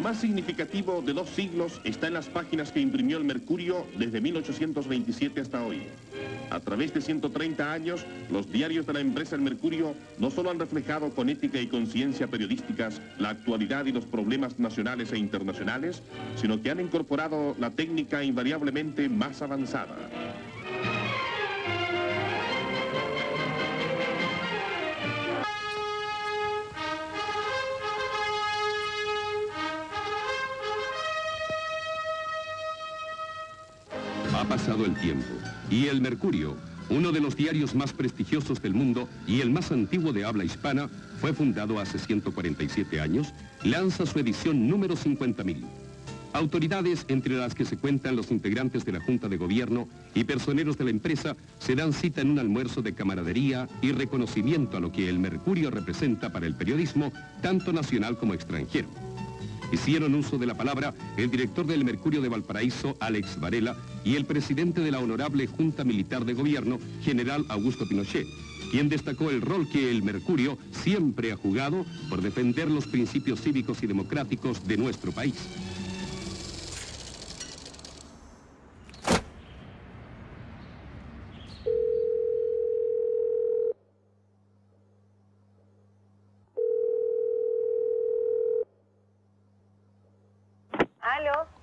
Lo más significativo de 2 siglos está en las páginas que imprimió el Mercurio desde 1827 hasta hoy. A través de 130 años, los diarios de la empresa El Mercurio no solo han reflejado con ética y conciencia periodísticas la actualidad y los problemas nacionales e internacionales, sino que han incorporado la técnica invariablemente más avanzada. Ha pasado el tiempo y El Mercurio, uno de los diarios más prestigiosos del mundo y el más antiguo de habla hispana, fue fundado hace 147 años, lanza su edición número 50.000. Autoridades, entre las que se cuentan los integrantes de la Junta de Gobierno y personeros de la empresa, se dan cita en un almuerzo de camaradería y reconocimiento a lo que El Mercurio representa para el periodismo, tanto nacional como extranjero. Hicieron uso de la palabra el director del Mercurio de Valparaíso, Alex Varela, y el presidente de la Honorable Junta Militar de Gobierno, general Augusto Pinochet, quien destacó el rol que el Mercurio siempre ha jugado por defender los principios cívicos y democráticos de nuestro país.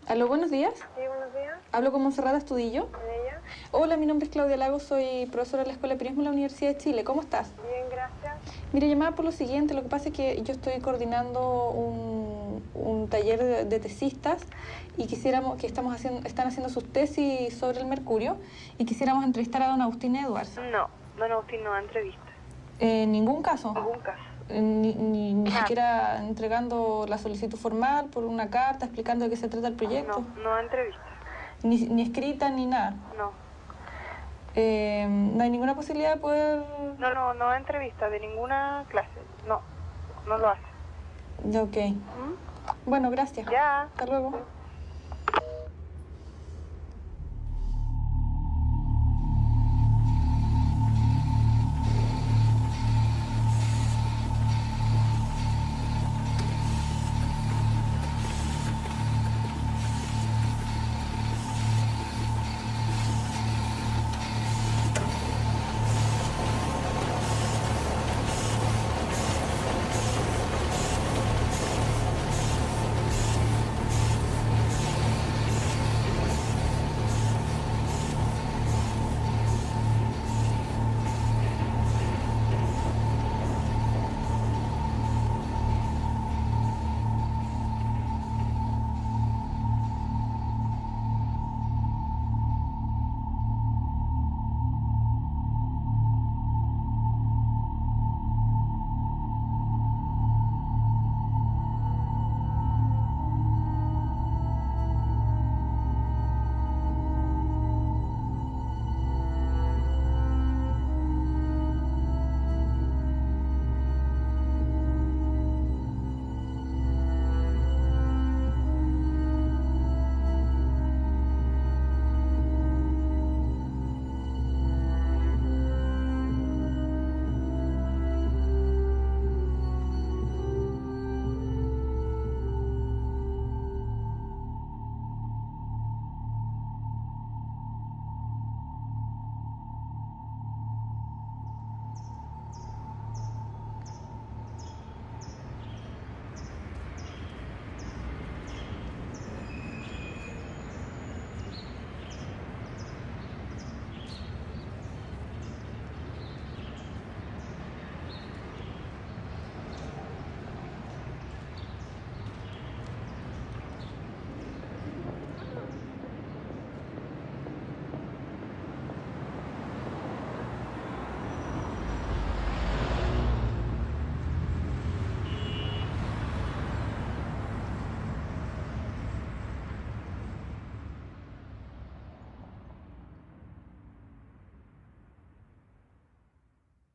Aló, buenos días. Sí, buenos días. Hablo con Montserrat Astudillo. ¿Con ella? Hola, mi nombre es Claudia Lagos, soy profesora de la Escuela de Periodismo de la Universidad de Chile. ¿Cómo estás? Bien, gracias. Mira, llamaba por lo siguiente, lo que pasa es que yo estoy coordinando un taller de tesistas y quisiéramos, que están haciendo sus tesis sobre el Mercurio y quisiéramos entrevistar a don Agustín Edwards. No, don Agustín no da entrevista. ¿En ningún caso? En ningún caso. Ni siquiera entregando la solicitud formal por una carta explicando de qué se trata el proyecto. No da entrevista. Ni escrita ni nada. No. ¿No hay ninguna posibilidad de poder...? No da entrevista de ninguna clase. No lo hace. Ya, ok. Bueno, gracias. Ya. Hasta luego.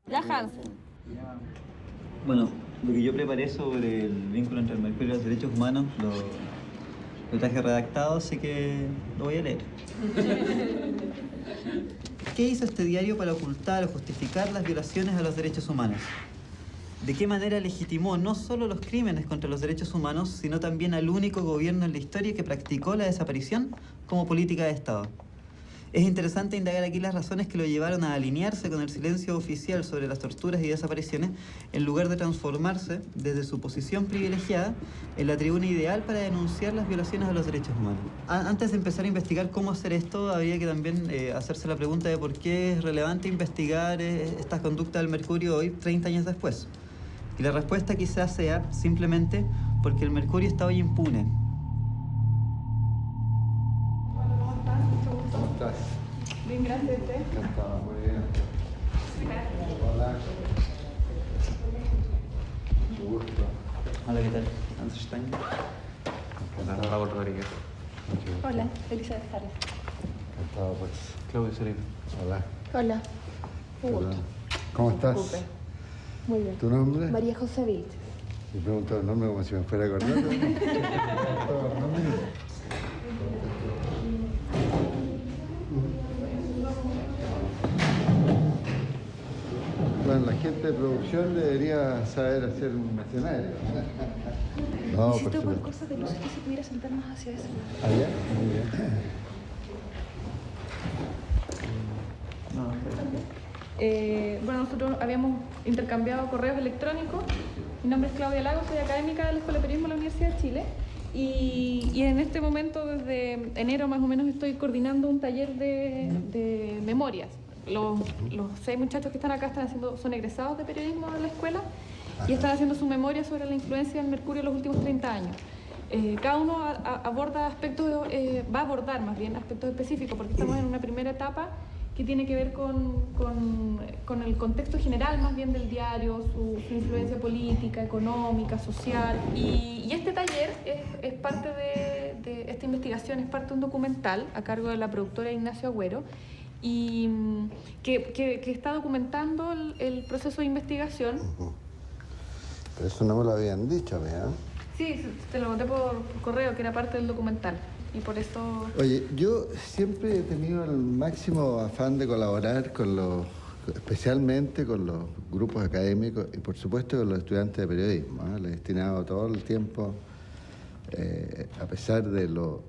Ya, Hansen. Bueno, lo que yo preparé sobre el vínculo entre el Mercurio y los derechos humanos lo traje redactado, así que lo voy a leer. ¿Qué hizo este diario para ocultar o justificar las violaciones a los derechos humanos? de qué manera legitimó no solo los crímenes contra los derechos humanos, sino también al único gobierno en la historia que practicó la desaparición como política de Estado. Es interesante indagar aquí las razones que lo llevaron a alinearse con el silencio oficial sobre las torturas y desapariciones, en lugar de transformarse, desde su posición privilegiada, en la tribuna ideal para denunciar las violaciones a los derechos humanos. Antes de empezar a investigar cómo hacer esto, habría que también hacerse la pregunta de por qué es relevante investigar estas conductas del Mercurio hoy, 30 años después. Y la respuesta quizás sea simplemente porque el Mercurio está hoy impune. Bien, gracias a usted. Encantado, muy bien. Hola. Mucho gusto. Hola, ¿qué tal? Hans Stein. Encantado. Raúl Rodríguez. Hola, Elizabeth Jara. Encantado, pues. Claudio Sereno. Hola. Hola, un gusto. Hola. ¿Cómo estás? Disculpe. Muy bien. ¿Tu nombre? María José Vilt. Me pregunto el nombre como si me fuera a acordar. Bueno, la gente de producción debería saber hacer un escenario. No, Necesito por por supuesto. cosas de luz que se pudiera sentar más hacia ese lado. ¿Allá? Muy bien. Bueno, nosotros habíamos intercambiado correos electrónicos. Mi nombre es Claudia Lagos, soy académica de la Escuela de Periodismo de la Universidad de Chile. Y en este momento, desde enero más o menos, estoy coordinando un taller de memorias. Los 6 muchachos que están acá son egresados de periodismo de la escuela y están haciendo su memoria sobre la influencia del Mercurio en los últimos 30 años. Cada uno aborda aspectos, va a abordar más bien aspectos específicos, porque estamos en una primera etapa que tiene que ver con el contexto general más bien del diario, su influencia política, económica, social. Y este taller es parte de esta investigación, es parte de un documental a cargo de la productora Ignacio Agüero, y que está documentando el proceso de investigación. Pero eso no me lo habían dicho, ¿verdad? Sí, te lo conté por correo, que era parte del documental. Y por eso... Oye, yo siempre he tenido el máximo afán de colaborar especialmente con los grupos académicos y por supuesto con los estudiantes de periodismo. Le he destinado todo el tiempo, a pesar de lo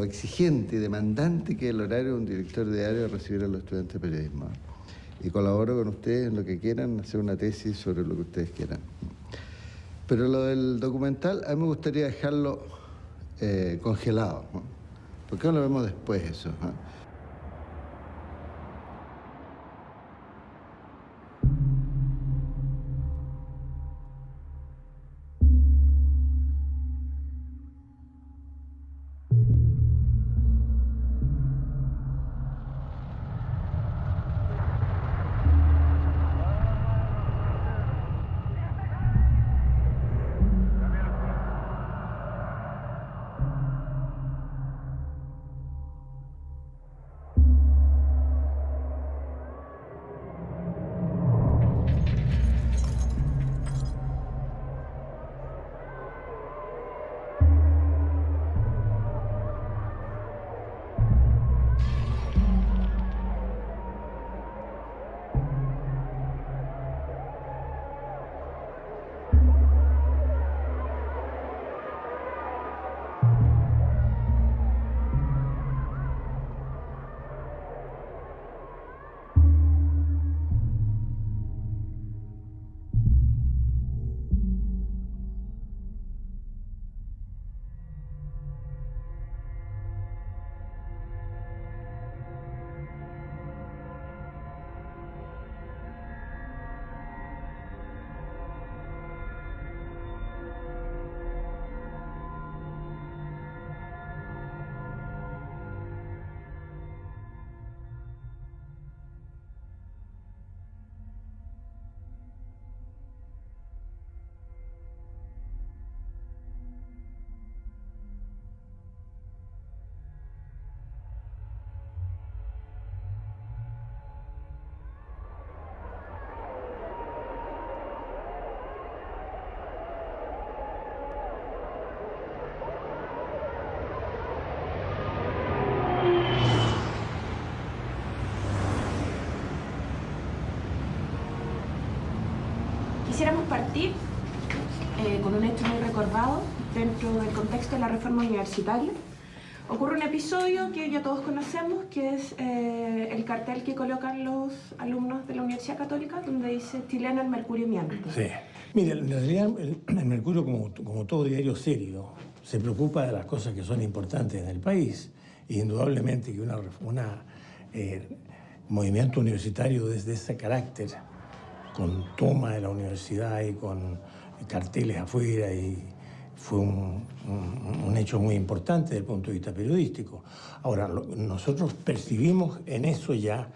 exigente y demandante que es el horario de un director de diario recibir a los estudiantes de periodismo. Y colaboro con ustedes en lo que quieran, hacer una tesis sobre lo que ustedes quieran. Pero lo del documental, a mí me gustaría dejarlo congelado, ¿no? ¿Por qué no lo vemos después eso? con un hecho muy recordado dentro del contexto de la reforma universitaria. Ocurre un episodio que ya todos conocemos, que es el cartel que colocan los alumnos de la Universidad Católica, donde dice "Chileno, el Mercurio miente". Sí. Mire, en realidad el Mercurio, como todo diario serio, se preocupa de las cosas que son importantes en el país. Y indudablemente que un movimiento universitario desde ese carácter, con toma de la universidad y con carteles afuera, y fue un hecho muy importante desde el punto de vista periodístico. Ahora, nosotros percibimos en eso ya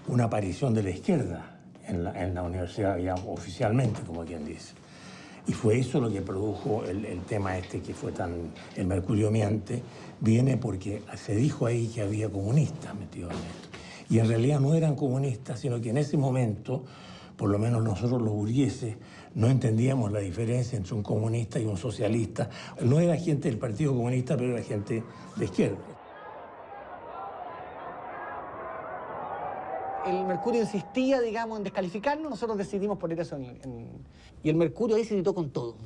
una aparición de la izquierda en la universidad, ya oficialmente, como quien dice. Y fue eso lo que produjo el tema este que fue tan... El Mercurio miente, viene porque se dijo ahí que había comunistas metidos en esto. Y en realidad no eran comunistas, sino que en ese momento, por lo menos nosotros los burgueses, no entendíamos la diferencia entre un comunista y un socialista. No era gente del Partido Comunista, pero era gente de izquierda. El Mercurio insistía, digamos, en descalificarnos, nosotros decidimos poner eso y el Mercurio ahí se editó con todo.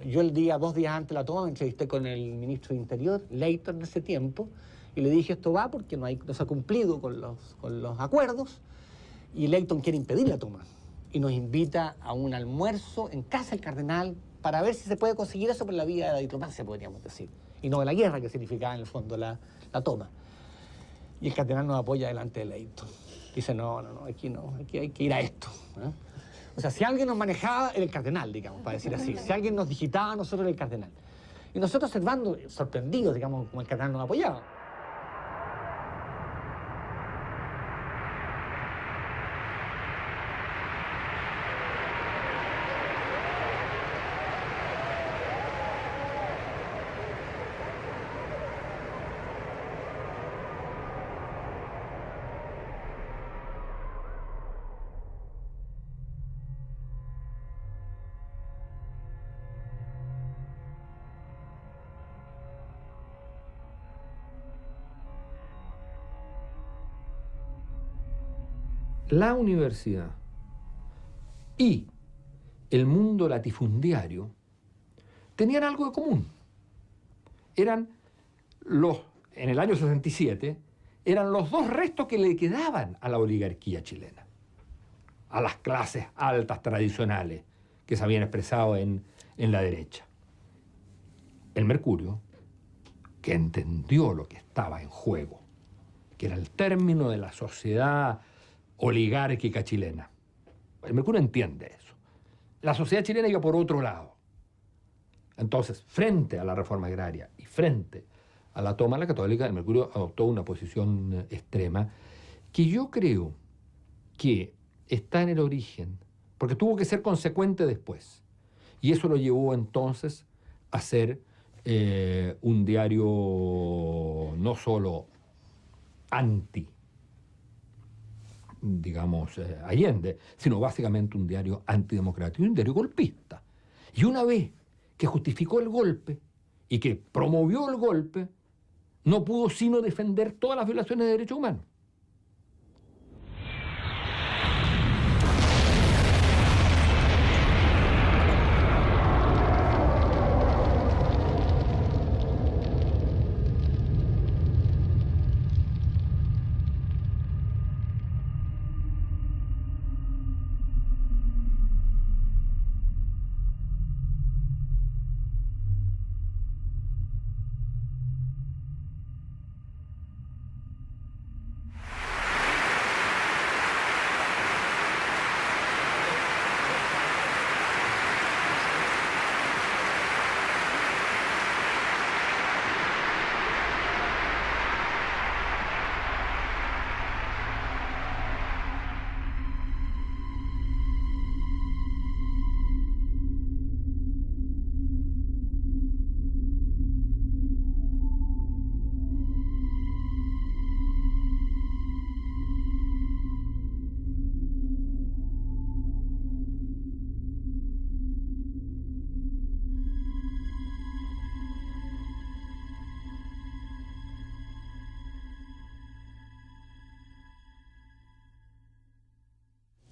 Yo el día, 2 días antes de la toma, me entrevisté con el ministro de Interior, Leighton, en ese tiempo, y le dije, esto va porque no se ha cumplido con los acuerdos, y Leighton quiere impedir la toma. Y nos invita a un almuerzo en casa del cardenal para ver si se puede conseguir eso por la vía de la diplomacia, podríamos decir, y no de la guerra, que significaba en el fondo la toma. Y el cardenal nos apoya delante de Leighton. Dice, no, aquí no, aquí hay que ir a esto, ¿eh? O sea, si alguien nos manejaba, era el cardenal, digamos, para decir así. Si alguien nos digitaba, nosotros era el cardenal. Y nosotros observando, sorprendidos, digamos, como el cardenal nos apoyaba. La universidad y el mundo latifundiario tenían algo de común. En el año 67, eran los 2 restos que le quedaban a la oligarquía chilena, a las clases altas tradicionales que se habían expresado en la derecha. El Mercurio, que entendió lo que estaba en juego, que era el término de la sociedad oligárquica chilena. El Mercurio entiende eso. La sociedad chilena iba por otro lado. Entonces, frente a la reforma agraria y frente a la toma de la Católica, el Mercurio adoptó una posición extrema que yo creo que está en el origen, porque tuvo que ser consecuente después. Y eso lo llevó entonces a ser un diario no solo digamos, Allende, sino básicamente un diario antidemocrático y un diario golpista. Y una vez que justificó el golpe y que promovió el golpe, no pudo sino defender todas las violaciones de derechos humanos.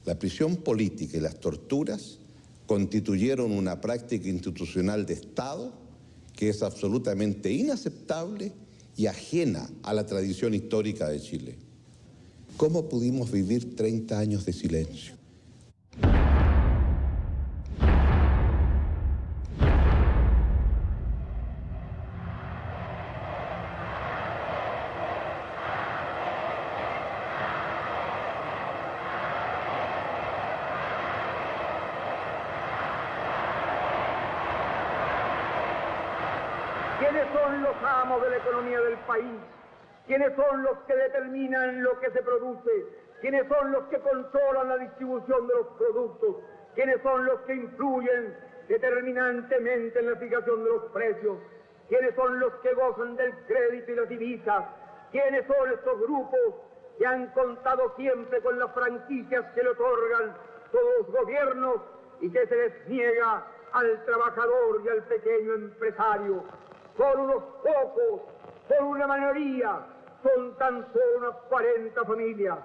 La prisión política y las torturas constituyeron una práctica institucional de Estado que es absolutamente inaceptable y ajena a la tradición histórica de Chile. ¿Cómo pudimos vivir 30 años de silencio? ¿Quiénes son los amos de la economía del país? ¿Quiénes son los que determinan lo que se produce? ¿Quiénes son los que controlan la distribución de los productos? ¿Quiénes son los que influyen determinantemente en la fijación de los precios? ¿Quiénes son los que gozan del crédito y las divisas? ¿Quiénes son estos grupos que han contado siempre con las franquicias que le otorgan todos los gobiernos y que se les niega al trabajador y al pequeño empresario? Son unos pocos, son una mayoría, son tan solo unas 40 familias.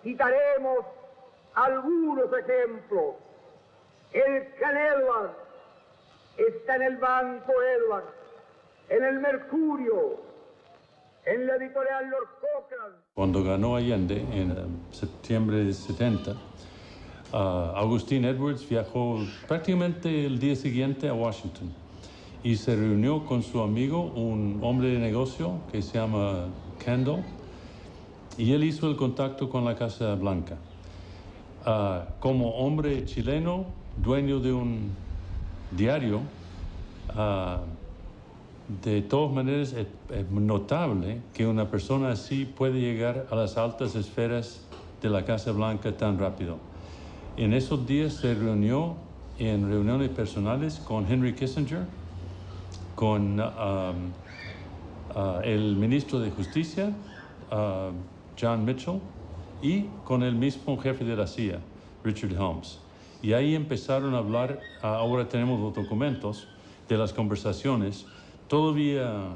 Citaremos algunos ejemplos. El Clan Edward está en el Banco Edward, en el Mercurio, en la editorial Lord Cochrane. Cuando ganó Allende en septiembre de 70, Augustine Edwards viajó prácticamente el día siguiente a Washington y se reunió con su amigo, un hombre de negocio que se llama Kendall, y él hizo el contacto con la Casa Blanca. Como hombre chileno, dueño de un diario, de todas maneras es notable que una persona así puede llegar a las altas esferas de la Casa Blanca tan rápido. En esos días se reunió en reuniones personales con Henry Kissinger, con el ministro de Justicia, John Mitchell, y con el mismo jefe de la CIA, Richard Helms. Y ahí empezaron a hablar, ahora tenemos los documentos de las conversaciones, todavía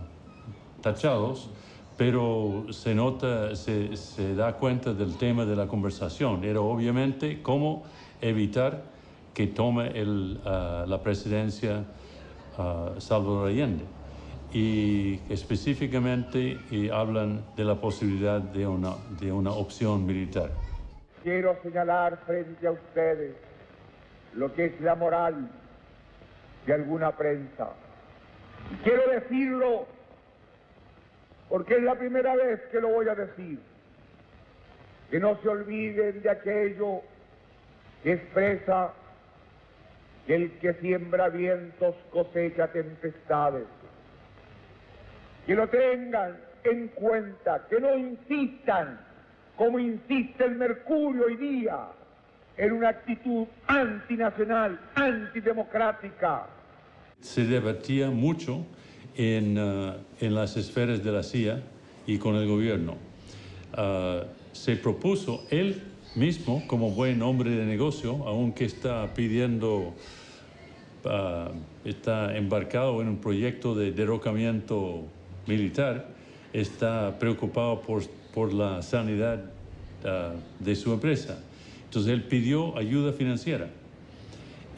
tachados, pero se nota, se da cuenta del tema de la conversación. Era obviamente cómo evitar que tome la presidencia Salvador Allende. Y específicamente hablan de la posibilidad de una opción militar. Quiero señalar frente a ustedes lo que es la moral de alguna prensa. Y quiero decirlo porque es la primera vez que lo voy a decir. Que no se olviden de aquello que expresa que el que siembra vientos cosecha tempestades. Que lo tengan en cuenta, que no insistan, como insiste el Mercurio hoy día, en una actitud antinacional, antidemocrática. Se debatía mucho en las esferas de la CIA y con el gobierno. Se propuso él mismo, como buen hombre de negocio, aunque está pidiendo, está embarcado en un proyecto de derrocamiento militar, está preocupado por la sanidad de su empresa. Entonces él pidió ayuda financiera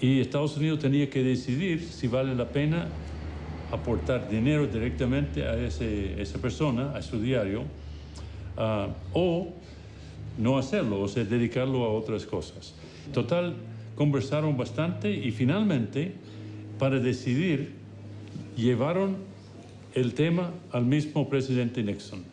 y Estados Unidos tenía que decidir si vale la pena aportar dinero directamente a esa persona, a su diario, o no hacerlo, o sea, dedicarlo a otras cosas. Total, conversaron bastante y finalmente, para decidir, llevaron el tema al mismo presidente Nixon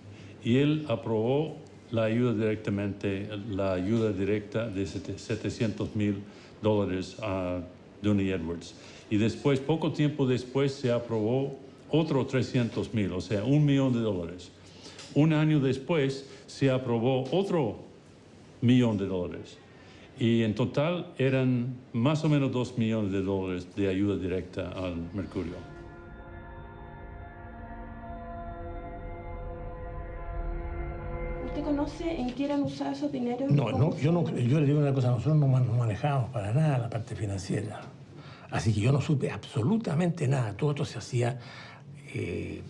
y él aprobó la ayuda directa de $700,000 a Dooney Edwards. Y después, poco tiempo después, se aprobó otro 300,000, o sea, $1 millón. Un año después se aprobó otro $1 millón. Y en total eran más o menos $2 millones de ayuda directa al Mercurio. ¿Usted conoce en qué eran usados esos dineros? No, yo le digo una cosa, nosotros no manejamos para nada la parte financiera. Así que yo no supe absolutamente nada. Todo esto se hacía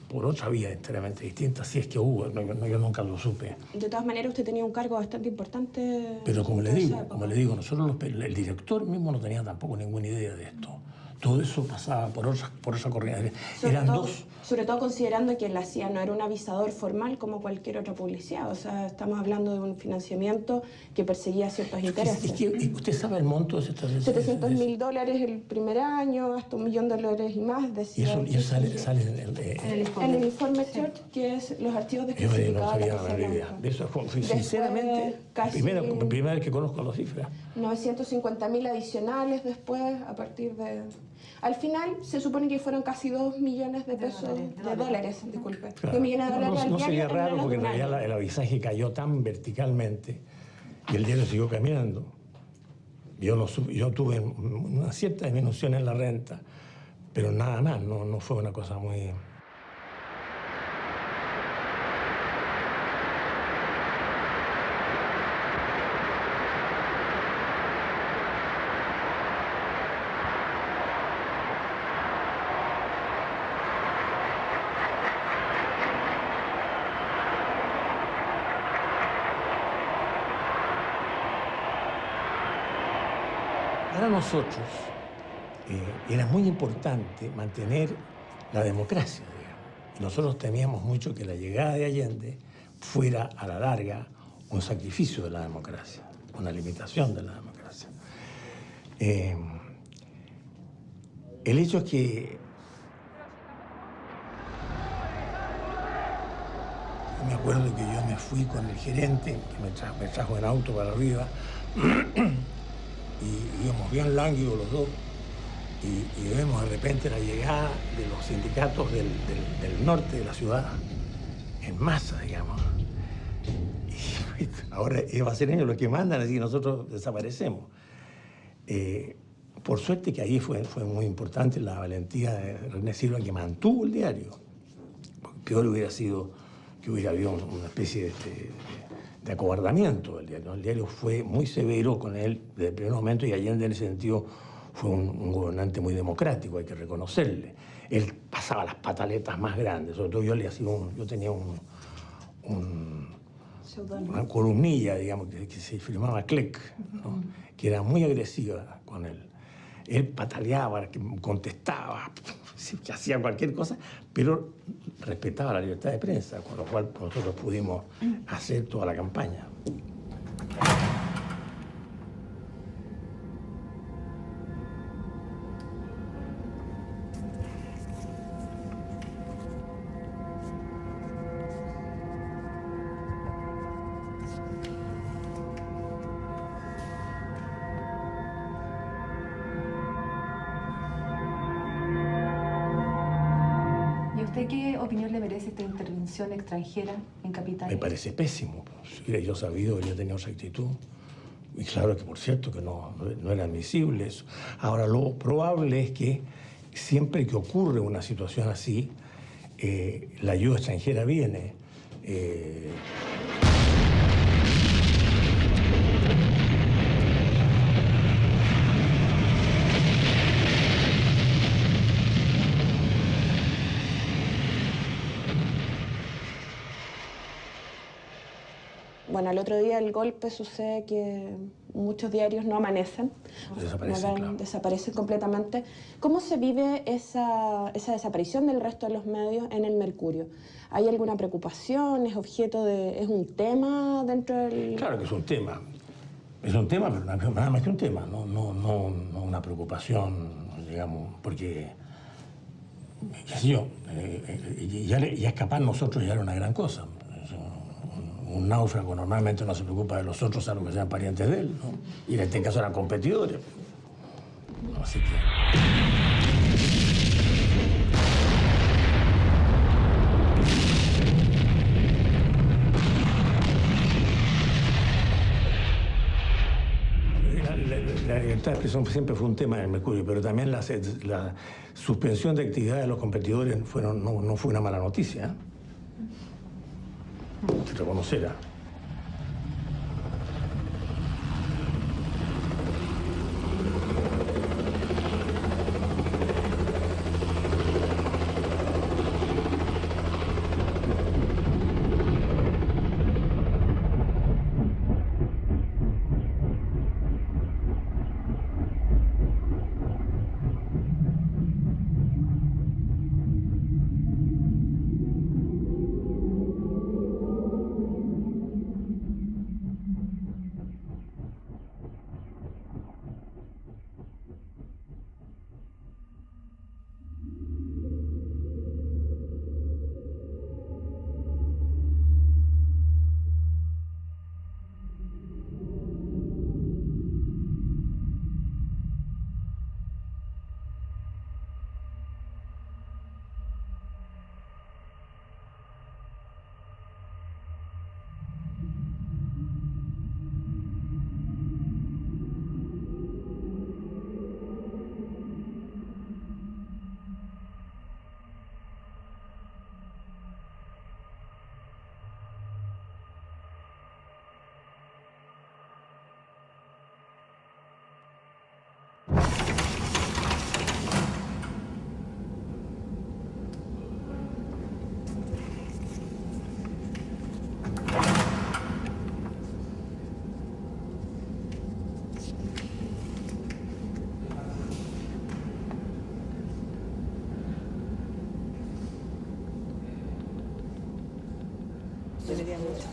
por otra vía enteramente distinta, si es que hubo, yo nunca lo supe. De todas maneras, usted tenía un cargo bastante importante. Pero como le digo, nosotros el director mismo no tenía tampoco ninguna idea de esto. Todo eso pasaba por esa corriente. Eran dos. Sobre todo considerando que la CIA no era un avisador formal como cualquier otra publicidad. O sea, estamos hablando de un financiamiento que perseguía ciertos intereses. ¿Usted sabe el monto de estas $700.000 el primer año, hasta $1 millón y más. Decía, y eso sale en el informe Church, que es los archivos desclasificados. Yo no sabía la idea. De eso, sinceramente, primera vez que conozco las cifras. 950.000 adicionales después, a partir de... Al final, se supone que fueron casi 2 millones de pesos, de dólares, disculpe. Claro. 2 millones de dólares al No diario. sería raro porque en realidad el avisaje cayó tan verticalmente y el diario siguió caminando. Yo tuve una cierta disminución en la renta, pero nada más, no fue una cosa muy... Para nosotros era muy importante mantener la democracia, digamos. Y nosotros temíamos mucho que la llegada de Allende fuera a la larga un sacrificio de la democracia, una limitación de la democracia. El hecho es que me acuerdo que yo me fui con el gerente, que me trajo en auto para arriba, y íbamos bien lánguidos los dos, y vemos de repente la llegada de los sindicatos del norte de la ciudad, en masa, digamos. Y ahora va a ser ellos los que mandan, así que nosotros desaparecemos. Por suerte que ahí fue muy importante la valentía de René Silva, que mantuvo el diario. Peor hubiera sido que hubiera habido una especie de acobardamiento del diario. El diario fue muy severo con él desde el primer momento y Allende en ese sentido fue un gobernante muy democrático, hay que reconocerle. Él pasaba las pataletas más grandes, sobre todo yo tenía una columnilla, digamos, que se firmaba Cleck, ¿no? Que era muy agresiva con él. Él pataleaba, contestaba, que hacía cualquier cosa, pero respetaba la libertad de prensa, con lo cual nosotros pudimos hacer toda la campaña. ¿Qué opinión le merece esta intervención extranjera en capitales? Me parece pésimo. Si hubiera yo sabido, habría tenido esa actitud. Y claro que, por cierto, que no era admisible eso. Ahora, lo probable es que siempre que ocurre una situación así, la ayuda extranjera viene. Bueno, al otro día del golpe sucede que muchos diarios no amanecen, desaparecen completamente. ¿Cómo se vive esa desaparición del resto de los medios en el Mercurio? ¿Hay alguna preocupación? ¿Es un tema dentro del...? Claro que es un tema. Es un tema, pero nada más que un tema, no una preocupación, digamos, porque, qué sé yo, ya escapar nosotros ya era una gran cosa. Un náufrago normalmente no se preocupa de los otros, salvo que sean parientes de él, ¿no? Y en este caso eran competidores. Así que... La libertad de expresión siempre fue un tema en el Mercurio, pero también la suspensión de actividad de los competidores no fue una mala noticia, ¿eh? Se reconocerá. Deberíamos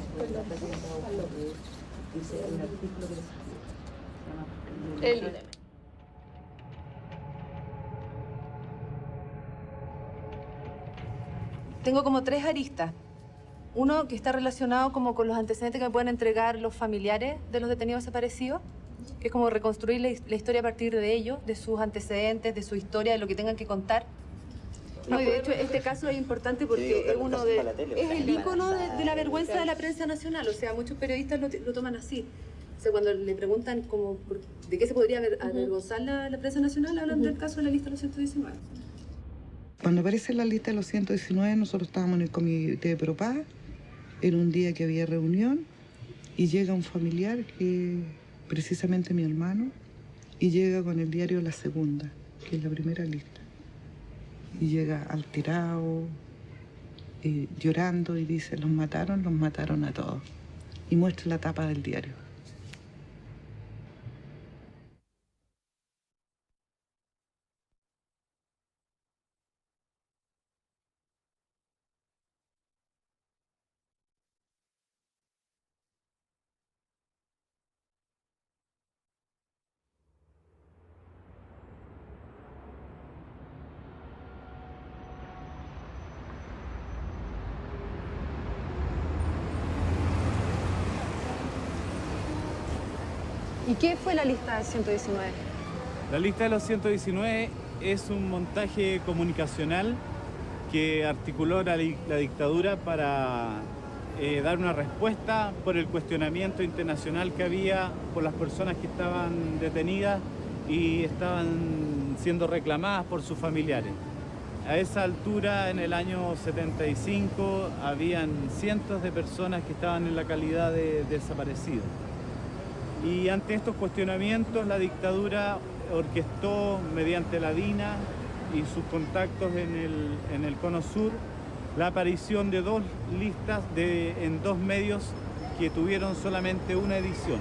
Tengo como 3 aristas. Uno que está relacionado como con los antecedentes que me pueden entregar los familiares de los detenidos desaparecidos, que es como reconstruir la historia a partir de ellos, de sus antecedentes, de su historia, de lo que tengan que contar. No, y de hecho este caso es importante porque es el ícono de la vergüenza de la prensa nacional. O sea, muchos periodistas lo toman así. O sea, cuando le preguntan como de qué se podría avergonzar la prensa nacional, hablan del caso de la lista de los 119. Cuando aparece la lista de los 119, nosotros estábamos en el comité de Propaz, era un día que había reunión, y llega un familiar, que precisamente mi hermano, y llega con el diario La Segunda, que es la primera lista. Y llega alterado, llorando, y dice, los mataron a todos. Y muestra la tapa del diario. ¿Y qué fue la lista del 119? La lista de los 119 es un montaje comunicacional que articuló la dictadura para dar una respuesta por el cuestionamiento internacional que había por las personas que estaban detenidas y estaban siendo reclamadas por sus familiares. A esa altura, en el año 75, habían cientos de personas que estaban en la calidad de desaparecidos. Y ante estos cuestionamientos, la dictadura orquestó mediante la DINA y sus contactos en el Cono Sur la aparición de 2 listas en 2 medios que tuvieron solamente una edición.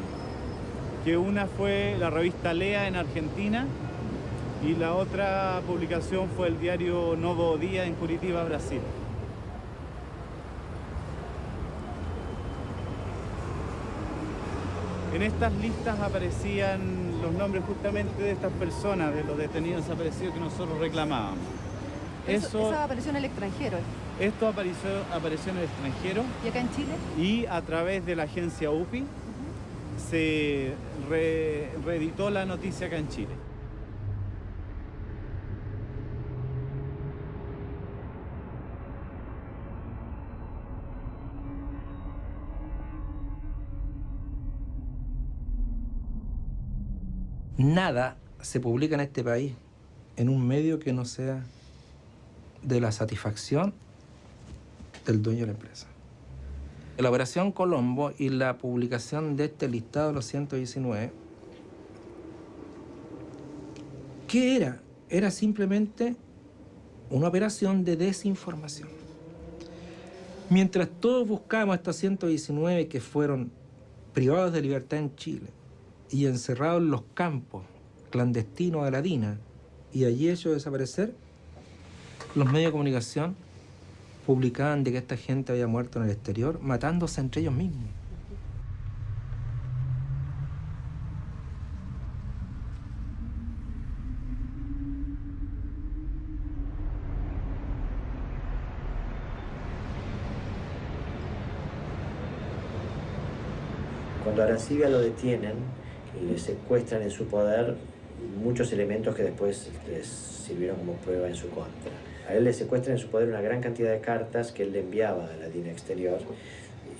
Que una fue la revista Lea en Argentina y la otra publicación fue el diario Novo Dia en Curitiba, Brasil. En estas listas aparecían los nombres justamente de estas personas, de los detenidos desaparecidos que nosotros reclamábamos. Eso apareció en el extranjero. Esto apareció en el extranjero. ¿Y acá en Chile? Y a través de la agencia UPI se reeditó la noticia acá en Chile. Nada se publica en este país en un medio que no sea de la satisfacción del dueño de la empresa. La Operación Colombo y la publicación de este listado de los 119, ¿qué era? Era simplemente una operación de desinformación. Mientras todos buscábamos estos 119 que fueron privados de libertad en Chile, y encerrados en los campos clandestinos de la DINA y allí hecho desaparecer, los medios de comunicación publicaban de que esta gente había muerto en el exterior, matándose entre ellos mismos. Cuando a Arancibia lo detienen, le secuestran en su poder muchos elementos que después les sirvieron como prueba en su contra. A él le secuestran en su poder una gran cantidad de cartas que él le enviaba a la DINA exterior,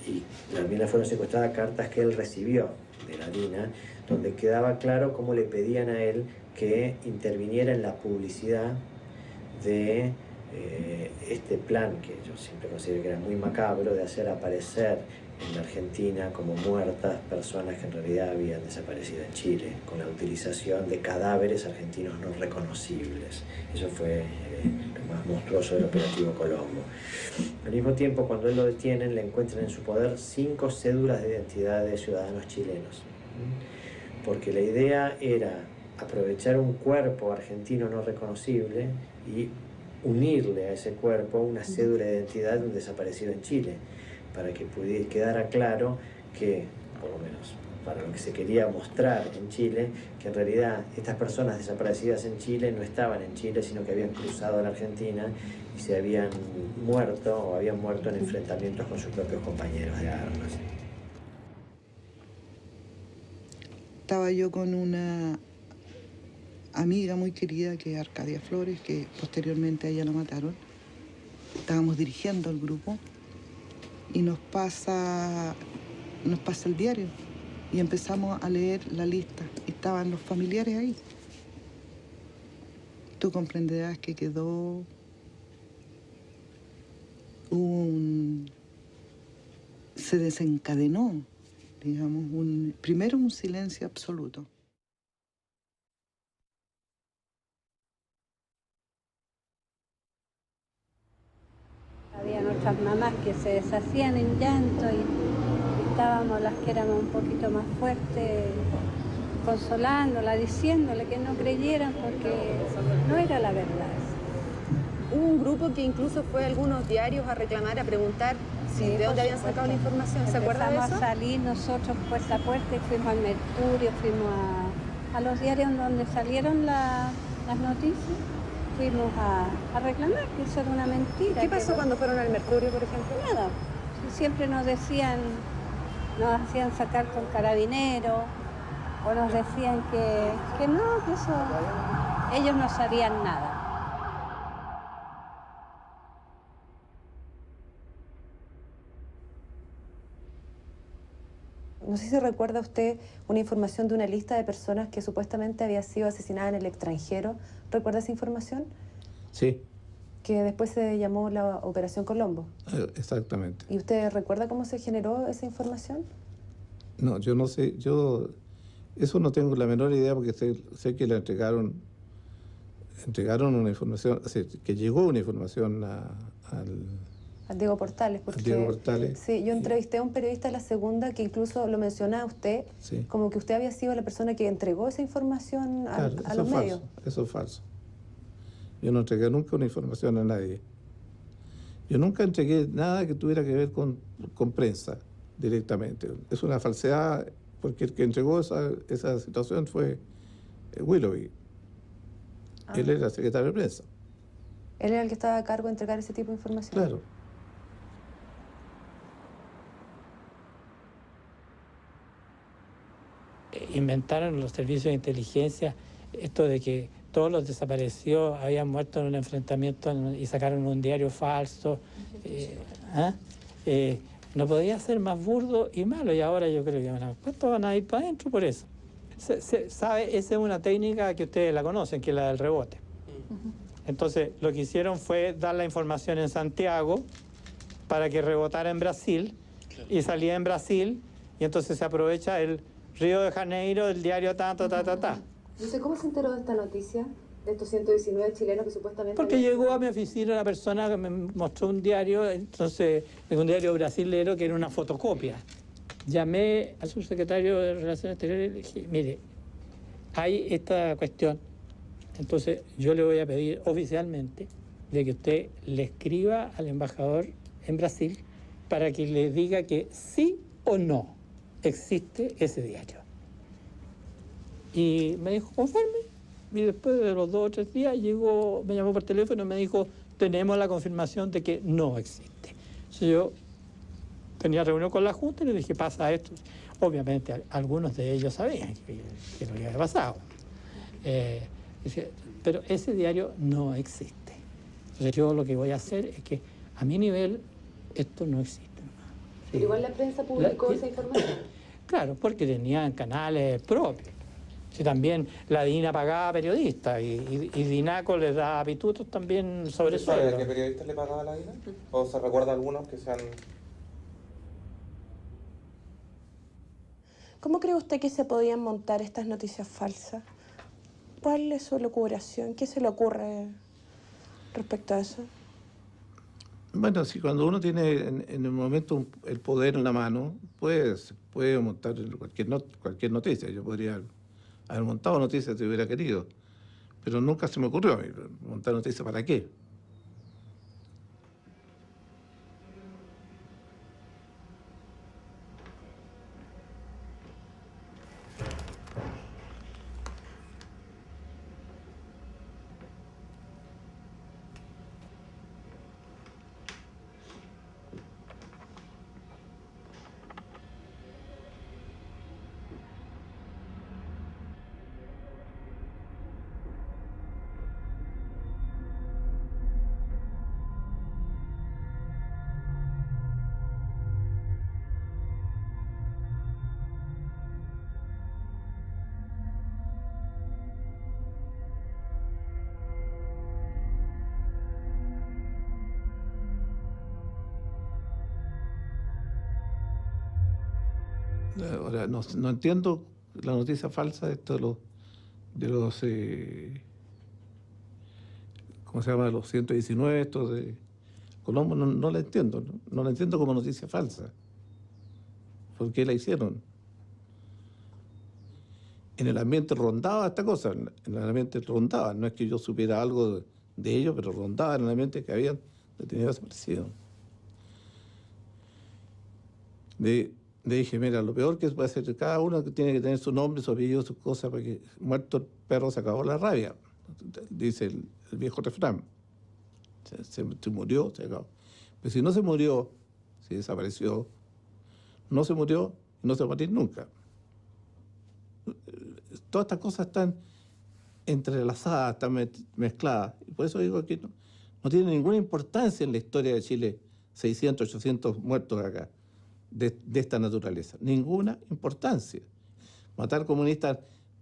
y también le fueron secuestradas cartas que él recibió de la DINA, donde quedaba claro cómo le pedían a él que interviniera en la publicidad de este plan, que yo siempre considero que era muy macabro, de hacer aparecer en la Argentina como muertas personas que en realidad habían desaparecido en Chile, con la utilización de cadáveres argentinos no reconocibles. Eso fue lo más monstruoso del operativo Colombo. Al mismo tiempo, cuando él lo detienen, le encuentran en su poder 5 cédulas de identidad de ciudadanos chilenos, porque la idea era aprovechar un cuerpo argentino no reconocible y unirle a ese cuerpo una cédula de identidad de un desaparecido en Chile. para que quedara claro que, por lo menos para lo que se quería mostrar en Chile, que en realidad estas personas desaparecidas en Chile no estaban en Chile, sino que habían cruzado a la Argentina y se habían muerto en enfrentamientos con sus propios compañeros de armas. Estaba yo con una amiga muy querida que es Arcadia Flores, que posteriormente a ella la mataron. Estábamos dirigiendo el grupo y nos pasa el diario y empezamos a leer la lista. Y estaban los familiares ahí. Tú comprenderás que quedó se desencadenó, digamos, primero un silencio absoluto. Había nuestras mamás que se deshacían en llanto y estábamos las que éramos un poquito más fuertes, consolándola, diciéndole que no creyeran porque no era la verdad. Hubo un grupo que incluso fue a algunos diarios a reclamar, a preguntar de dónde habían sacado la información. ¿Se acuerda de eso? Empezamos a salir nosotros puerta a puerta y fuimos al Mercurio, fuimos a los diarios donde salieron las noticias. Fuimos a reclamar que eso era una mentira. ¿Qué pasó cuando fueron al Mercurio, por ejemplo? Nada. Siempre nos decían, nos hacían sacar con carabineros, o nos decían que no, que eso, ellos no sabían nada. No sé si recuerda usted una información de una lista de personas que supuestamente había sido asesinada en el extranjero. ¿Recuerda esa información? Sí. Que después se llamó la Operación Colombo. Exactamente. ¿Y usted recuerda cómo se generó esa información? No, yo no sé, eso no tengo la menor idea porque sé que le entregaron una información, o sea, que llegó una información Al Diego Portales. Al Diego Portales. Sí, yo entrevisté a un periodista de La Segunda que incluso lo mencionaba usted, sí, como que usted había sido la persona que entregó esa información a los medios. Eso es falso. Yo no entregué nunca una información a nadie. Yo nunca entregué nada que tuviera que ver con prensa directamente. Es una falsedad porque el que entregó esa situación fue Willoughby. Él era secretario de prensa. Él era el que estaba a cargo de entregar ese tipo de información. Claro. Inventaron los servicios de inteligencia esto de que todos los desaparecidos habían muerto en un enfrentamiento y sacaron un diario falso. No podía ser más burdo y malo, y ahora yo creo que van a ir para adentro por eso. ¿Sabe? Esa es una técnica que ustedes la conocen, que es la del rebote. Entonces, lo que hicieron fue dar la información en Santiago para que rebotara en Brasil, y salía en Brasil, y entonces se aprovecha el Río de Janeiro del diario ta. Dice, ¿cómo se enteró de esta noticia? De estos 119 chilenos que supuestamente... Porque llegó a mi oficina una persona que me mostró un diario, entonces, un diario brasilero que era una fotocopia. Llamé al subsecretario de Relaciones Exteriores y le dije, mire, hay esta cuestión, entonces yo le voy a pedir oficialmente de que usted le escriba al embajador en Brasil para que le diga que sí o no existe ese diario. Y me dijo, conforme. Y después de los 2 o 3 días me llamó por teléfono y me dijo, tenemos la confirmación de que no existe. Entonces yo tenía reunión con la Junta y le dije, pasa esto. Obviamente algunos de ellos sabían que lo había pasado. Pero ese diario no existe. Entonces yo lo que voy a hacer es que a mi nivel esto no existe. Pero igual la prensa publicó esa información. Claro, porque tenían canales propios. Si también la DINA pagaba periodistas y DINACO les da pitutos también sobre eso. ¿Sabe a qué periodistas le pagaba la DINA? ¿O se recuerda algunos que sean...? ¿Cómo cree usted que se podían montar estas noticias falsas? ¿Cuál es su locuración? ¿Qué se le ocurre respecto a eso? Bueno, si cuando uno tiene en el momento el poder en la mano, pues puede montar cualquier noticia. Yo podría haber montado noticias si hubiera querido, pero nunca se me ocurrió a mí montar noticias. ¿Para qué? Ahora, no entiendo la noticia falsa de esto de los ¿cómo se llama? Los 119, estos de Colombo, no la entiendo. No la entiendo como noticia falsa. ¿Por qué la hicieron? En el ambiente rondaba esta cosa, en el ambiente rondaba. No es que yo supiera algo de ello, pero rondaba en el ambiente que habían detenido desaparecido. Le dije, mira, lo peor que puede hacer cada uno que tiene que tener su nombre, su apellido, sus cosas, porque muerto el perro se acabó la rabia, dice el viejo refrán. Se murió, se acabó. Pero si no se murió, si desapareció, no se murió y no se va a morir nunca. Todas estas cosas están entrelazadas, están mezcladas. Y por eso digo que no tiene ninguna importancia en la historia de Chile 600, 800 muertos acá, de esta naturaleza. Ninguna importancia. Matar comunistas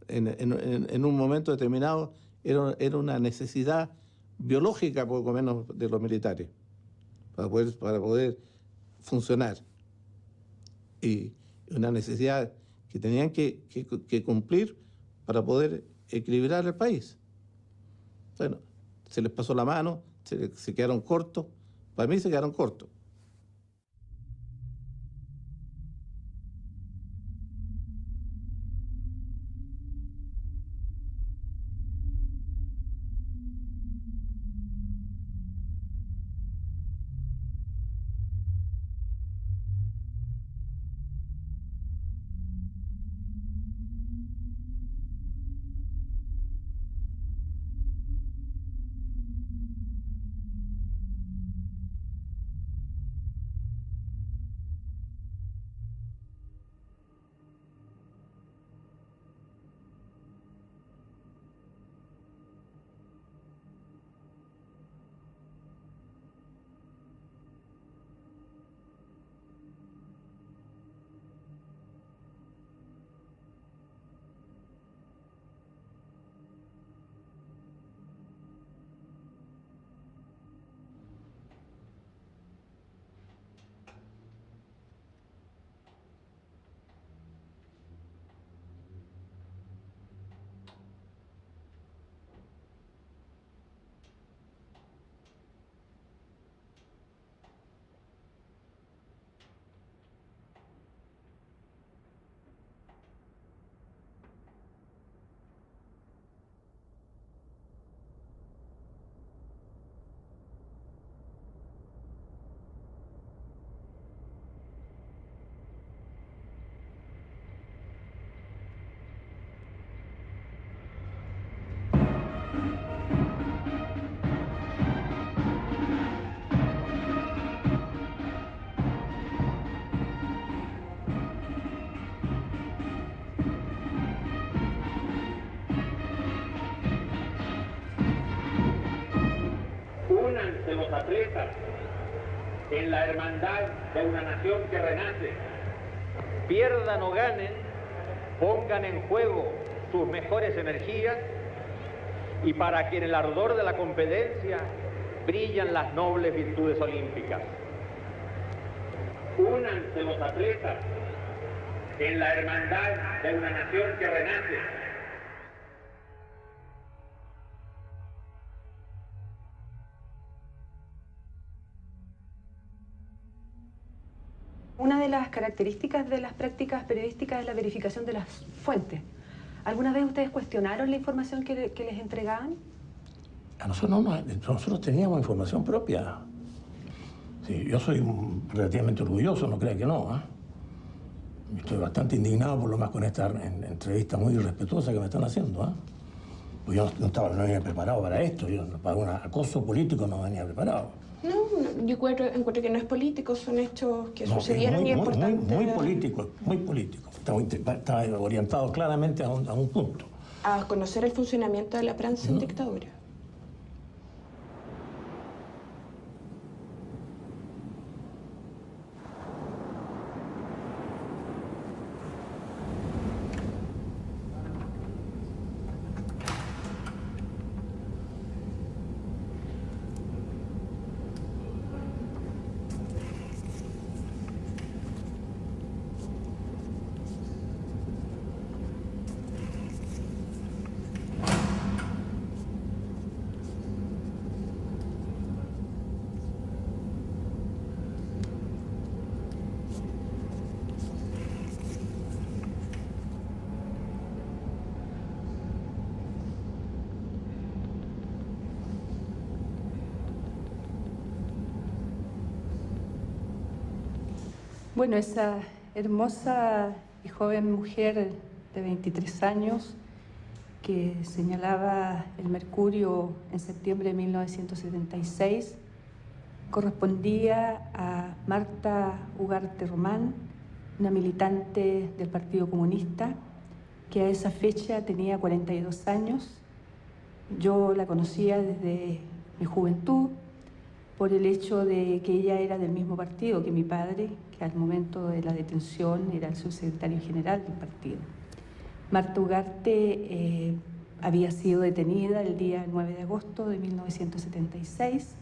en un momento determinado era una necesidad biológica, poco menos, de los militares, para poder funcionar. Y una necesidad que tenían que cumplir para poder equilibrar el país. Bueno, se les pasó la mano, se quedaron cortos. Para mí se quedaron cortos. Únanse los atletas en la hermandad de una nación que renace. Pierdan o ganen, pongan en juego sus mejores energías y para que en el ardor de la competencia brillan las nobles virtudes olímpicas. Únanse los atletas en la hermandad de una nación que renace. Una de las características de las prácticas periodísticas es la verificación de las fuentes. ¿Alguna vez ustedes cuestionaron la información que les entregaban? A nosotros teníamos información propia. Sí, yo soy relativamente orgulloso, no crea que no. Estoy bastante indignado por lo más con esta entrevista muy irrespetuosa que me están haciendo. Pues yo no venía preparado para esto, yo para un acoso político no venía preparado. No, yo encuentro que no es político, son hechos que sucedieron y es importante. Muy político, muy político. Está orientado claramente a un punto. A conocer el funcionamiento de la prensa en dictadura. Bueno, esa hermosa y joven mujer de 23 años que señalaba el mercurio en septiembre de 1976 correspondía a Marta Ugarte Román, una militante del Partido Comunista que a esa fecha tenía 42 años. Yo la conocía desde mi juventud por el hecho de que ella era del mismo partido que mi padre, que al momento de la detención era el subsecretario general del partido. Marta Ugarte había sido detenida el día 9 de agosto de 1976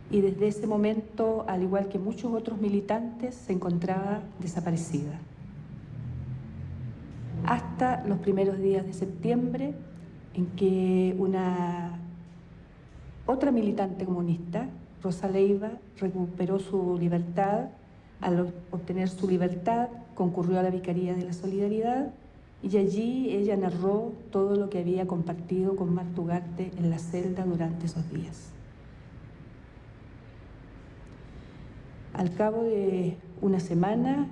y desde ese momento, al igual que muchos otros militantes, se encontraba desaparecida. Hasta los primeros días de septiembre, en que otra militante comunista, Rosa Leiva, recuperó su libertad. Al obtener su libertad, concurrió a la Vicaría de la Solidaridad y allí ella narró todo lo que había compartido con Marta Ugarte en la celda durante esos días. Al cabo de una semana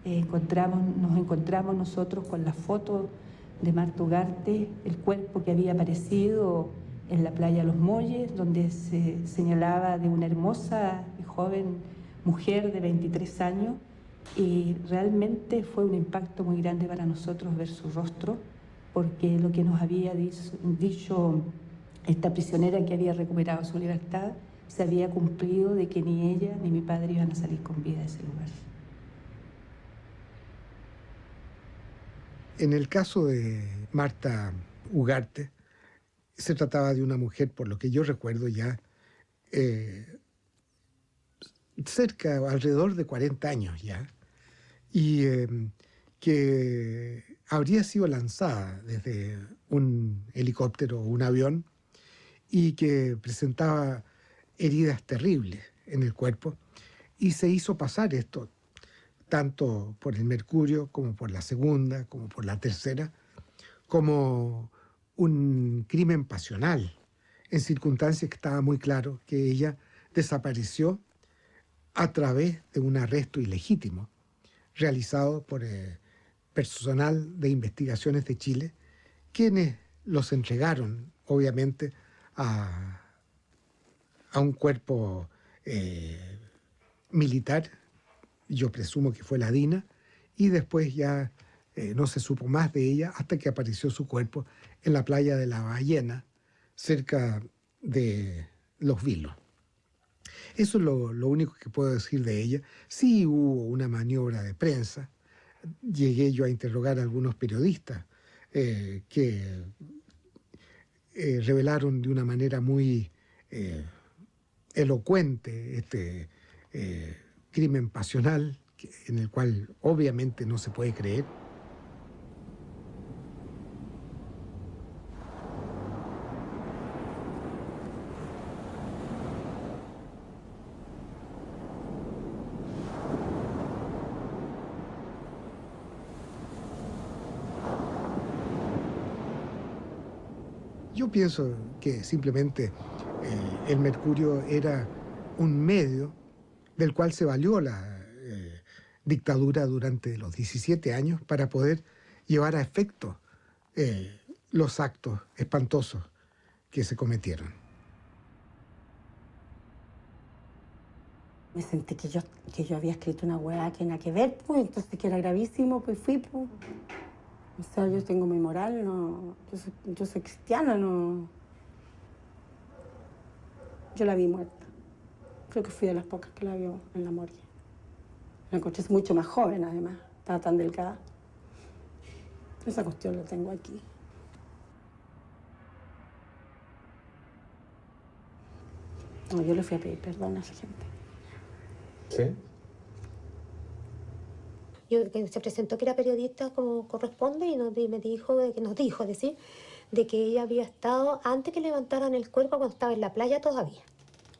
nos encontramos nosotros con la foto de Marta Ugarte, el cuerpo que había aparecido en la playa Los Molles, donde se señalaba de una hermosa y joven mujer de 23 años, y realmente fue un impacto muy grande para nosotros ver su rostro, porque lo que nos había dicho esta prisionera que había recuperado su libertad se había cumplido, de que ni ella ni mi padre iban a salir con vida de ese lugar. En el caso de Marta Ugarte, se trataba de una mujer, por lo que yo recuerdo ya, cerca, alrededor de 40 años ya, y que habría sido lanzada desde un helicóptero o un avión y que presentaba heridas terribles en el cuerpo, y se hizo pasar esto, tanto por el mercurio como por la segunda, como por la tercera, como un crimen pasional, en circunstancias que estaba muy claro que ella desapareció a través de un arresto ilegítimo realizado por personal de investigaciones de Chile, quienes los entregaron, obviamente, a un cuerpo militar, yo presumo que fue la DINA, y después ya no se supo más de ella hasta que apareció su cuerpo en la playa de La Ballena, cerca de Los Vilos. Eso es lo único que puedo decir de ella. Sí hubo una maniobra de prensa. Llegué yo a interrogar a algunos periodistas que revelaron de una manera muy elocuente este crimen pasional, en el cual obviamente no se puede creer. Yo pienso que simplemente el mercurio era un medio del cual se valió la dictadura durante los 17 años para poder llevar a efecto los actos espantosos que se cometieron. Me sentí que yo había escrito una hueá que nada que ver, pues, entonces que era gravísimo, pues fui, pues. O sea, yo tengo mi moral, no, yo soy cristiana, no. Yo la vi muerta. Creo que fui de las pocas que la vio en la morgue. La encontré mucho más joven, además. Estaba tan delgada. Esa cuestión la tengo aquí. No, yo le fui a pedir perdón a esa gente. ¿Sí? Yo, que se presentó que era periodista como corresponde y nos dijo de que ella había estado antes que levantaran el cuerpo cuando estaba en la playa todavía.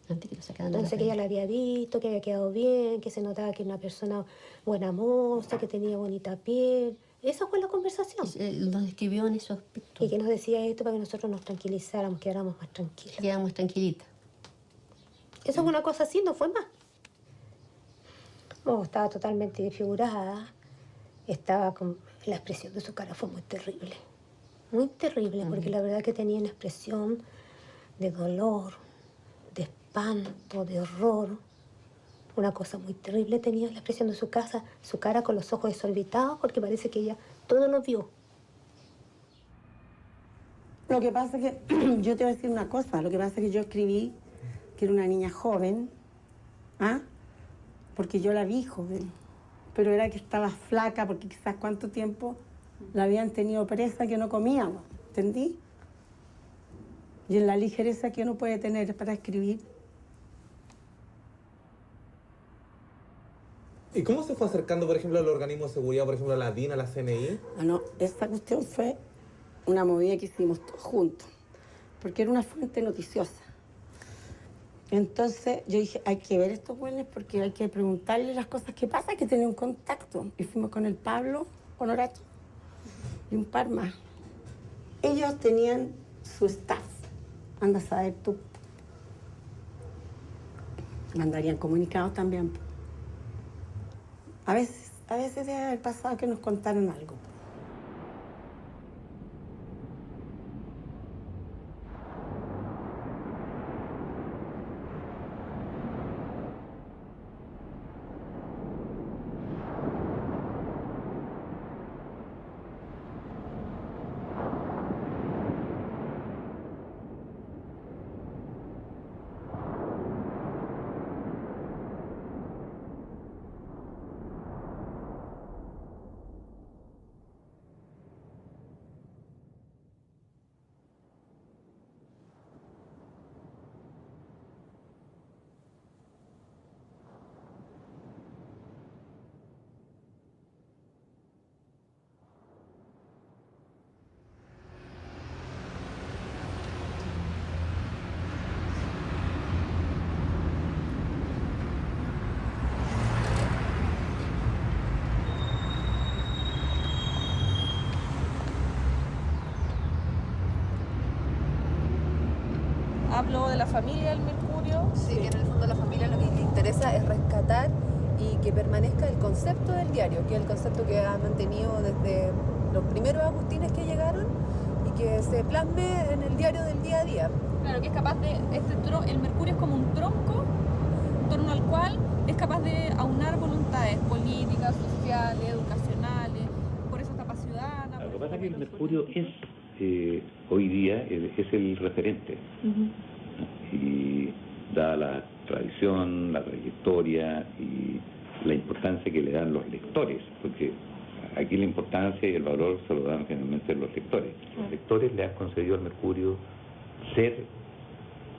Antes que lo sacaran de la Entonces que ella la había visto, que había quedado bien, que se notaba que era una persona buena moza, que tenía bonita piel. Esa fue la conversación. Lo describió en esos aspectos. Y que nos decía esto para que nosotros nos tranquilizáramos, quedáramos más tranquilas. Quedamos tranquilitas. Eso fue una cosa así, no fue más. No, estaba totalmente desfigurada. La expresión de su cara fue muy terrible, porque la verdad que tenía una expresión de dolor, de espanto, de horror. Una cosa muy terrible tenía la expresión de su cara con los ojos desorbitados, porque parece que ella todo lo vio. Lo que pasa es que, yo te voy a decir una cosa, lo que pasa es que yo escribí que era una niña joven, ¿ah? Porque yo la vi joven, pero era que estaba flaca, porque quizás cuánto tiempo la habían tenido presa que no comíamos, ¿entendí? Y en la ligereza que uno puede tener para escribir. ¿Y cómo se fue acercando, por ejemplo, al organismo de seguridad, por ejemplo, a la DIN, a la CNI? Bueno, esta cuestión fue una movida que hicimos todos juntos, porque era una fuente noticiosa. Entonces yo dije, hay que ver estos buenos porque hay que preguntarle las cosas que pasan, hay que tener un contacto. Y fuimos con el Pablo Honorato y un par más. Ellos tenían su staff, anda a saber tú. Mandarían comunicados también. A veces debe haber pasado que nos contaron algo. Hablo de la familia del Mercurio. Sí, que en el fondo la familia lo que le interesa es rescatar y que permanezca el concepto del diario, que es el concepto que ha mantenido desde los primeros agustines que llegaron y que se plasme en el diario del día a día. Claro, que es capaz de, el Mercurio es como un tronco en torno al cual es capaz de aunar voluntades políticas, sociales, educacionales, por eso etapa ciudadana. Lo que pasa es que el Mercurio es hoy día es el referente. Y dada la tradición, la trayectoria y la importancia que le dan los lectores, porque aquí la importancia y el valor se lo dan generalmente los lectores. Los lectores le han concedido al Mercurio ser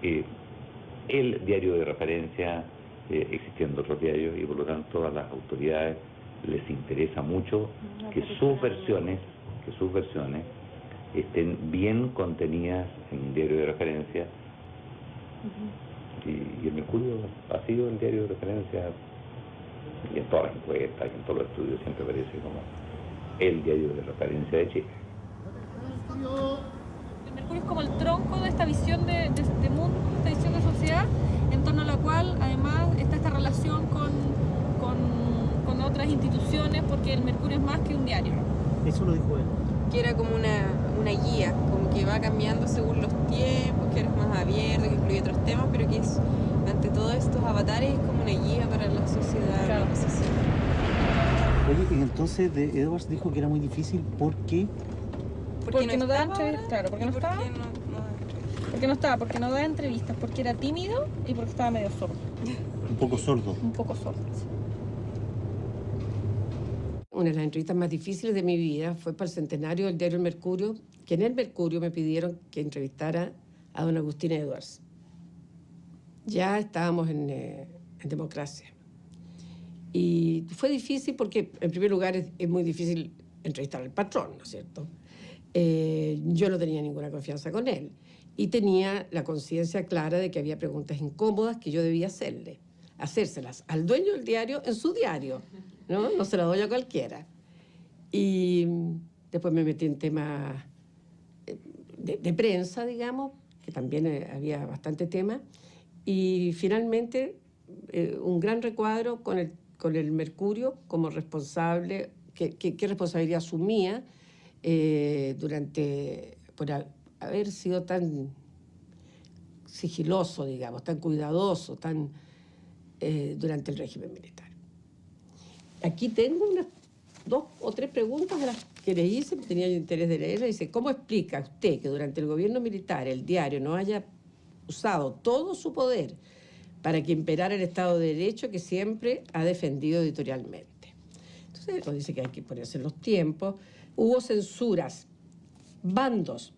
el diario de referencia, existiendo otros diarios, y por lo tanto a las autoridades les interesa mucho que sus versiones estén bien contenidas en un diario de referencia. Y el Mercurio ha sido el diario de referencia, y en todas las encuestas y en todos los estudios siempre aparece como el diario de referencia de Chile. El Mercurio es como el tronco de esta visión de mundo, esta visión de sociedad, en torno a la cual además está esta relación con otras instituciones, porque el Mercurio es más que un diario. Eso lo dijo él. Que era como una guía, como que va cambiando según los tiempos, que eres más abierto, que incluye otros temas, pero que es, ante todos estos avatares, es como una guía para la sociedad. Claro. Oye, y entonces Edwards dijo que era muy difícil porque no da entrevistas, claro, porque no da entrevistas, porque era tímido y porque estaba medio sordo. Un poco sordo. Un poco sordo, sí. Una de las entrevistas más difíciles de mi vida fue para el centenario del diario El Mercurio, que en El Mercurio me pidieron que entrevistara a don Agustín Edwards. Ya estábamos en Democracia. Y fue difícil porque, en primer lugar, es muy difícil entrevistar al patrón, ¿no es cierto? Yo no tenía ninguna confianza con él. Y tenía la conciencia clara de que había preguntas incómodas que yo debía hacérselas al dueño del diario en su diario. No se la doy a cualquiera. Y después me metí en temas de prensa, digamos, que también había bastante tema. Y finalmente un gran recuadro con con el Mercurio como responsable, qué responsabilidad asumía por haber sido tan sigiloso, digamos, tan cuidadoso, durante el régimen militar. Aquí tengo unas 2 o 3 preguntas a las que le hice, tenía yo interés de leerla. Dice, ¿cómo explica usted que durante el gobierno militar el diario no haya usado todo su poder para que imperara el Estado de Derecho que siempre ha defendido editorialmente? Entonces, dice que hay que ponerse en los tiempos. Hubo censuras, bandos,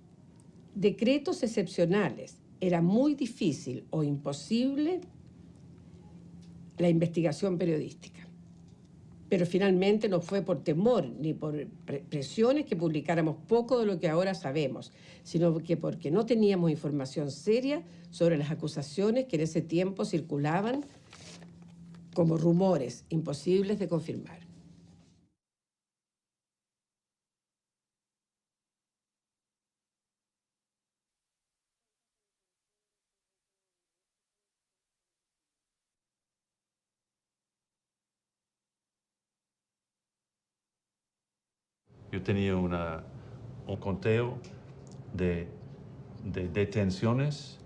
decretos excepcionales. Era muy difícil o imposible la investigación periodística. Pero finalmente no fue por temor ni por presiones que publicáramos poco de lo que ahora sabemos, sino que porque no teníamos información seria sobre las acusaciones que en ese tiempo circulaban como rumores imposibles de confirmar. Yo tenía un conteo de detenciones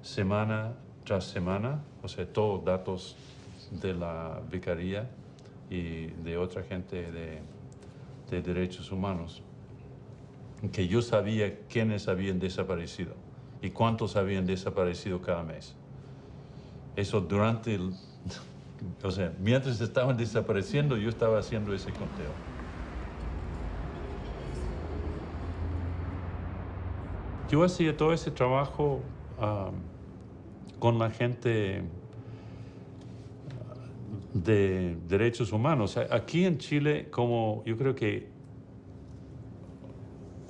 semana tras semana, o sea, todos datos de la vicaría y de otra gente de derechos humanos, que yo sabía quiénes habían desaparecido y cuántos habían desaparecido cada mes. Eso durante o sea, mientras estaban desapareciendo, yo estaba haciendo ese conteo. Yo hacía todo ese trabajo con la gente de derechos humanos. Aquí en Chile, como yo creo que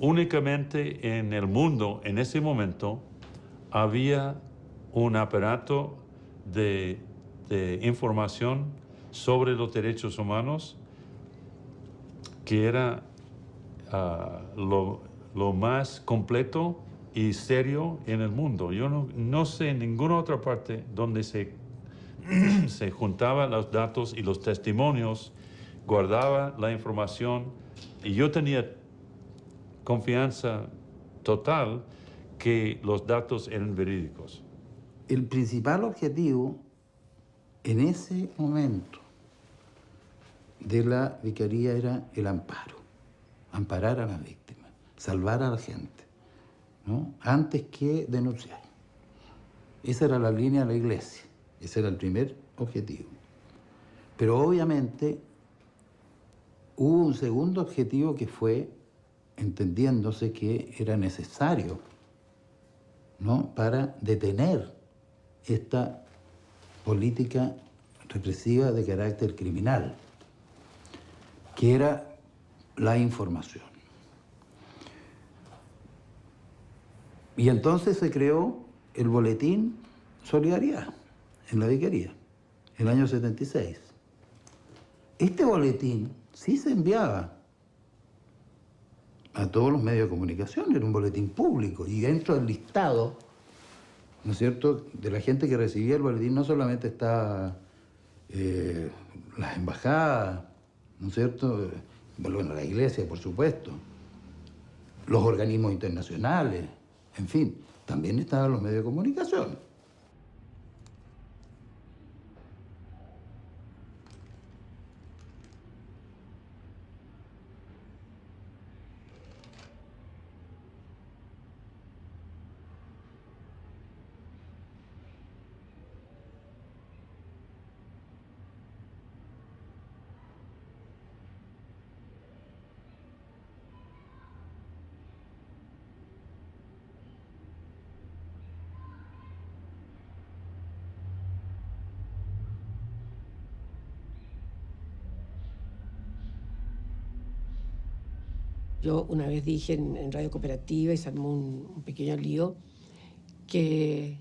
únicamente en el mundo, en ese momento, había un aparato de información sobre los derechos humanos que era lo más completo y serio en el mundo. Yo no sé en ninguna otra parte donde se juntaban los datos y los testimonios, guardaba la información, y yo tenía confianza total que los datos eran verídicos. El principal objetivo en ese momento de la vicaría era el amparo, amparar a las víctimas, salvar a la gente, ¿no? Antes que denunciar. Esa era la línea de la iglesia, ese era el primer objetivo. Pero obviamente hubo un segundo objetivo que fue entendiéndose que era necesario, ¿no?, para detener esta política represiva de carácter criminal, que era la información. Y entonces se creó el boletín Solidaridad en la vicaría, en el año 76. Este boletín sí se enviaba a todos los medios de comunicación, era un boletín público, y dentro del listado, ¿no es cierto?, de la gente que recibía el boletín no solamente está las embajadas, ¿no es cierto?, bueno, la iglesia, por supuesto, los organismos internacionales, en fin, también estaban los medios de comunicación. Yo una vez dije en Radio Cooperativa, y se armó un pequeño lío, que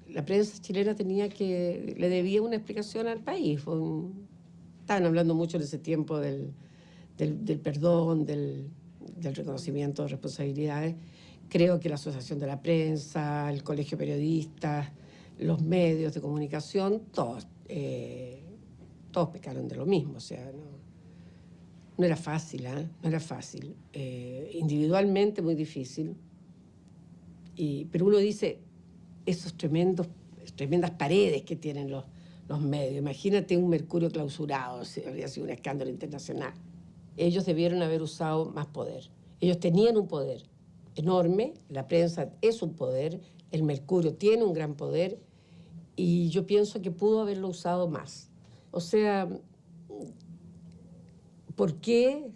la prensa chilena le debía una explicación al país. Estaban hablando mucho en ese tiempo del perdón, del reconocimiento de responsabilidades. Creo que la Asociación de la Prensa, el Colegio de Periodistas, los medios de comunicación, todos todos pecaron de lo mismo, o sea, no era fácil, no era fácil. Individualmente muy difícil, pero uno dice, esos tremendas paredes que tienen los medios, imagínate un Mercurio clausurado, habría sido un escándalo internacional. Ellos debieron haber usado más poder. Ellos tenían un poder enorme, la prensa es un poder, el Mercurio tiene un gran poder, y yo pienso que pudo haberlo usado más. O sea, ¿por qué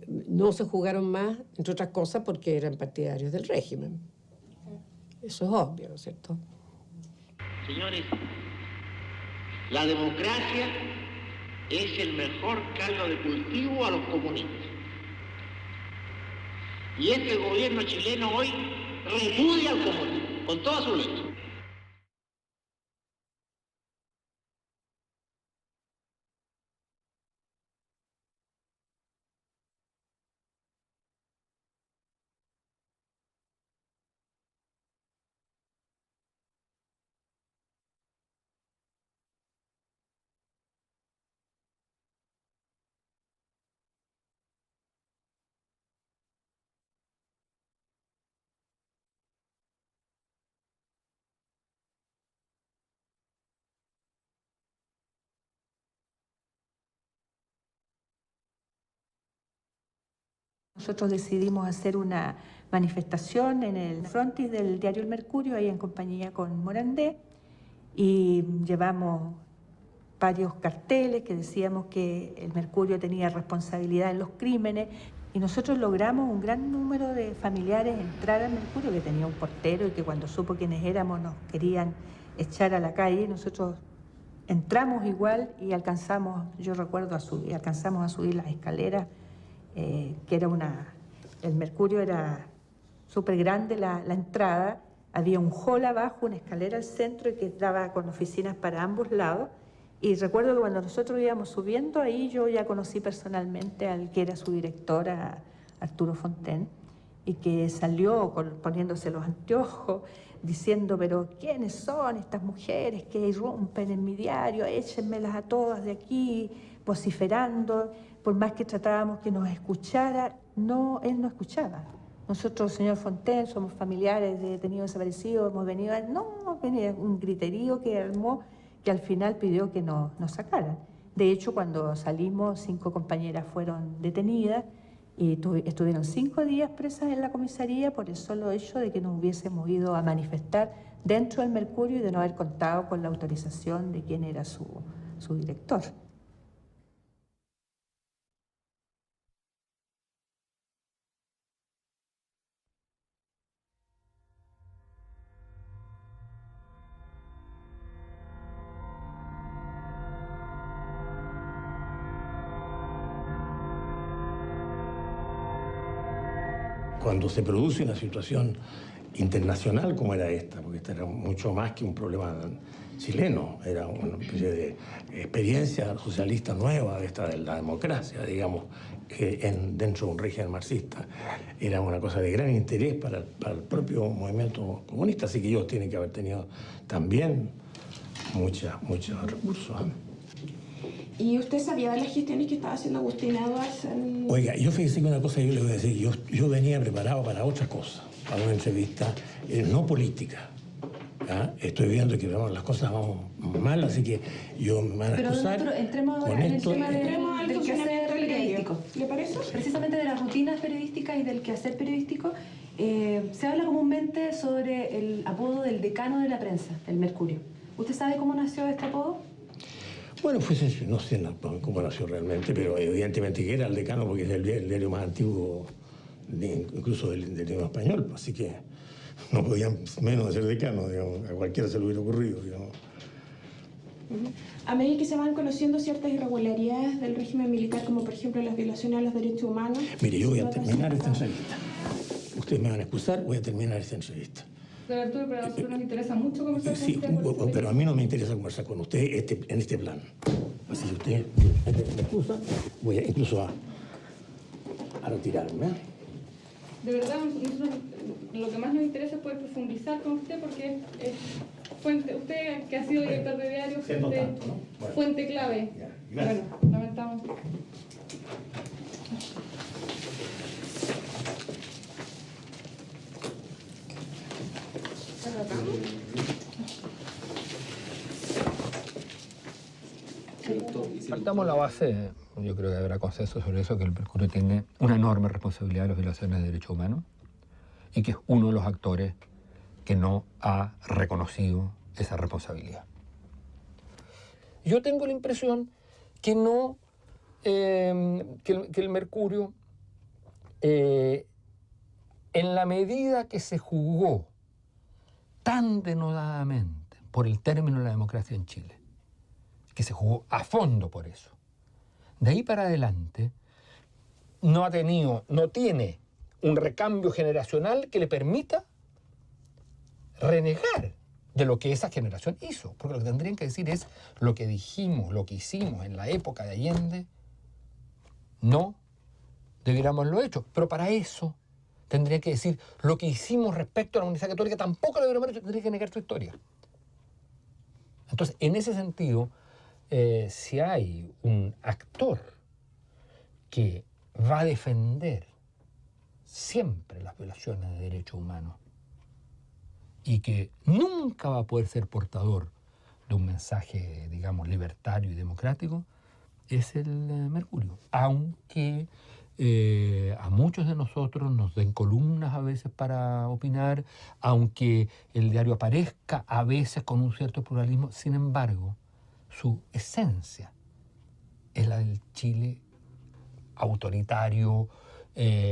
no se jugaron más? Entre otras cosas, porque eran partidarios del régimen. Eso es obvio, ¿no es cierto? Señores, la democracia es el mejor caldo de cultivo a los comunistas. Y este gobierno chileno hoy repudia al comunismo, con todas sus letras. Nosotros decidimos hacer una manifestación en el frontis del diario El Mercurio, ahí en compañía con Morandé, y llevamos varios carteles que decíamos que el Mercurio tenía responsabilidad en los crímenes, y nosotros logramos un gran número de familiares entrar al Mercurio, que tenía un portero y que cuando supo quiénes éramos nos querían echar a la calle. Nosotros entramos igual y alcanzamos, yo recuerdo, alcanzamos a subir las escaleras, que era el Mercurio era súper grande la entrada, había un hall abajo, una escalera al centro y que daba con oficinas para ambos lados. Y recuerdo que cuando nosotros íbamos subiendo ahí, yo ya conocí personalmente al que era su director, a Arturo Fontaine, y que salió poniéndose los anteojos, diciendo, pero ¿quiénes son estas mujeres que irrumpen en mi diario? Échenmelas a todas de aquí, vociferando. Por más que tratábamos que nos escuchara, él no escuchaba. Nosotros, señor Fontaine, somos familiares de detenidos desaparecidos, hemos venido a... No, venía un griterío que armó, que al final pidió que nos sacaran. De hecho, cuando salimos, 5 compañeras fueron detenidas y estuvieron 5 días presas en la comisaría por el solo hecho de que nos hubiésemos ido a manifestar dentro del Mercurio y de no haber contado con la autorización de quién era su director. Cuando se produce una situación internacional como era esta, porque esta era mucho más que un problema chileno, era una especie de experiencia socialista nueva de la democracia, digamos, dentro de un régimen marxista. Era una cosa de gran interés para el propio movimiento comunista, así que ellos tienen que haber tenido también muchos recursos. ¿Y usted sabía de las gestiones que estaba haciendo Agustín Edwards? Oiga, yo fíjese que una cosa yo le voy a decir, yo venía preparado para otra cosa, para una entrevista no política. ¿Ya? Estoy viendo que las cosas van mal, así que yo me van a excusar. Pero entremos ahora en el tema del quehacer periodístico. ¿Le parece? Precisamente de las rutinas periodísticas y del quehacer periodístico, se habla comúnmente sobre el apodo del decano de la prensa, el Mercurio. ¿Usted sabe cómo nació este apodo? Bueno, pues no sé cómo nació realmente, pero evidentemente que era el decano porque es el diario más antiguo, incluso del idioma español, así que no podían menos de ser decano, digamos, a cualquiera se le hubiera ocurrido, digamos. A medida que se van conociendo ciertas irregularidades del régimen militar, como por ejemplo las violaciones a los derechos humanos... Mire, yo voy a terminar esta entrevista. Ustedes me van a excusar, voy a terminar esta entrevista. Don Arturo, pero a nosotros nos interesa mucho conversar con usted. Pero a mí no me interesa conversar con usted en este plan. Así que usted me excusa, voy incluso a retirarme. De verdad, nosotros, lo que más nos interesa es poder profundizar con usted porque es fuente, usted que ha sido director de diario, fuente clave. Bueno, lamentamos. Partamos la base, yo creo que habrá consenso sobre eso, que el Mercurio tiene una enorme responsabilidad de las violaciones de derechos humanos y que es uno de los actores que no ha reconocido esa responsabilidad. Yo tengo la impresión que no, que el Mercurio, en la medida que se jugó tan denodadamente por el término de la democracia en Chile, que se jugó a fondo por eso, de ahí para adelante no tiene un recambio generacional que le permita renegar de lo que esa generación hizo, porque lo que tendrían que decir es lo que dijimos, lo que hicimos en la época de Allende, no debiéramos haberlo hecho, pero para eso tendría que decir lo que hicimos respecto a la Universidad Católica, tampoco lo deberíamos haber hecho, tendría que negar su historia. Entonces, en ese sentido, si hay un actor que va a defender siempre las violaciones de derechos humanos y que nunca va a poder ser portador de un mensaje, digamos, libertario y democrático, es el Mercurio. Aunque a muchos de nosotros nos den columnas a veces para opinar, aunque el diario aparezca a veces con un cierto pluralismo, sin embargo, su esencia es la del Chile autoritario,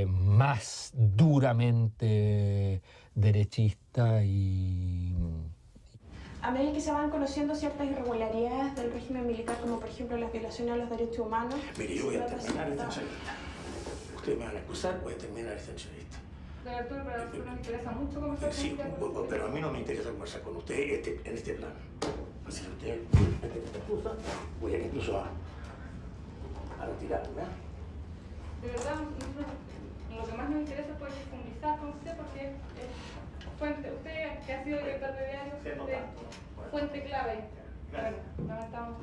más duramente derechista y... A medida que se van conociendo ciertas irregularidades del régimen militar, como por ejemplo las violaciones a los derechos humanos... Mire, yo voy a terminar esta entrevista. Ustedes me van a excusar, voy a terminar esta entrevista. Don Arturo, pero a usted nos interesa mucho conversar con Sí, usted. pero a mí no me interesa conversar con usted en este plan. Así que usted me excusa, voy a incluso a retirarme. De verdad, lo que más nos interesa es poder profundizar con usted porque usted que ha sido director de diario, fuente clave. Bueno, lamentamos.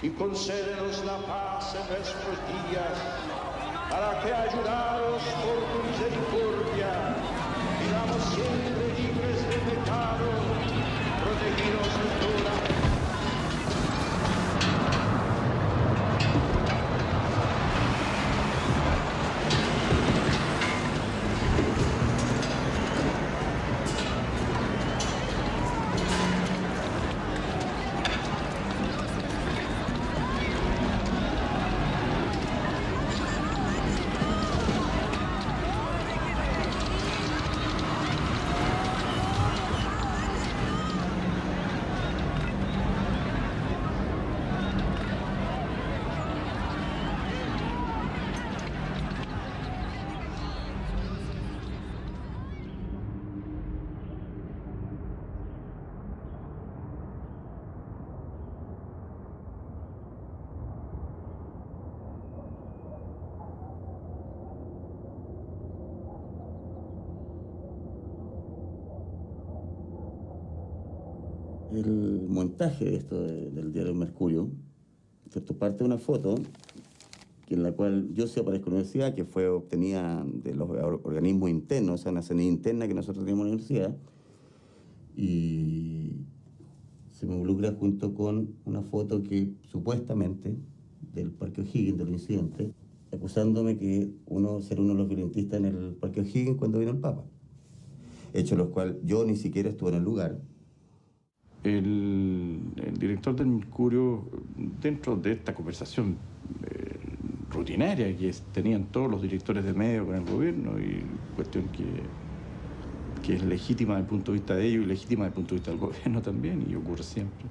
Y concédenos la paz en nuestros días, para que, ayudados por tu misericordia, vivamos siempre libres de pecado, protegidos de toda el montaje de esto del diario Mercurio, ¿cierto? Parte de una foto en la cual yo sí aparezco en la universidad, que fue obtenida de los organismos internos, o sea, una CNI interna que nosotros teníamos en la universidad, y se me involucra junto con una foto que supuestamente del Parque O'Higgins, del incidente, acusándome que ser uno de los violentistas en el Parque O'Higgins cuando vino el Papa. Hecho los cuales yo ni siquiera estuve en el lugar. El director del Mercurio, dentro de esta conversación rutinaria que tenían todos los directores de medios con el gobierno, y cuestión que es legítima desde el punto de vista de ellos y legítima desde el punto de vista del gobierno también, y ocurre siempre,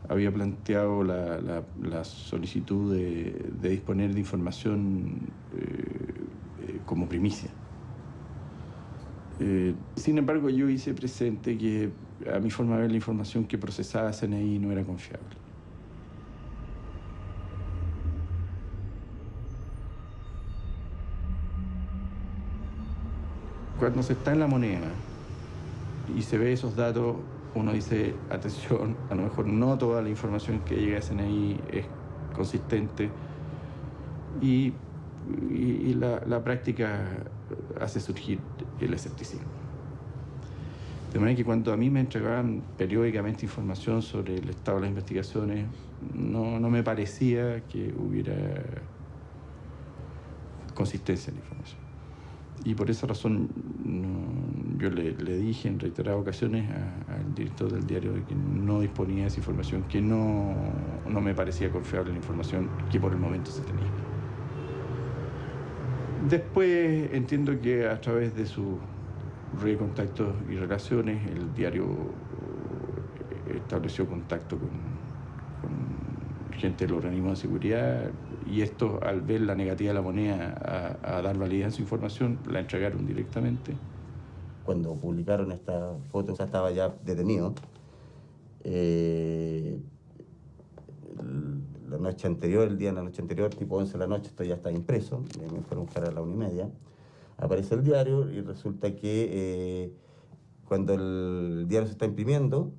había planteado la solicitud de disponer de información como primicia. Sin embargo, yo hice presente que a mi forma de ver la información que procesaba CNI no era confiable. Cuando se está en la moneda y se ve esos datos, uno dice, atención, a lo mejor no toda la información que llega a CNI es consistente y la práctica hace surgir el escepticismo. De manera que cuando a mí me entregaban periódicamente información sobre el estado de las investigaciones, no me parecía que hubiera consistencia en la información. Y por esa razón yo le dije en reiteradas ocasiones al director del diario de que no disponía de esa información, que no me parecía confiable la información que por el momento se tenía. Después entiendo que a través de sus red de contactos y relaciones el diario estableció contacto con gente del organismo de seguridad y estos, al ver la negativa de la moneda a dar validez a su información, la entregaron directamente. Cuando publicaron esta foto, ya estaba ya detenido. La noche anterior, el día de la noche anterior, tipo 11 de la noche, esto ya está impreso, me fueron a buscar a la 1:30. Aparece el diario y resulta que cuando el diario se está imprimiendo,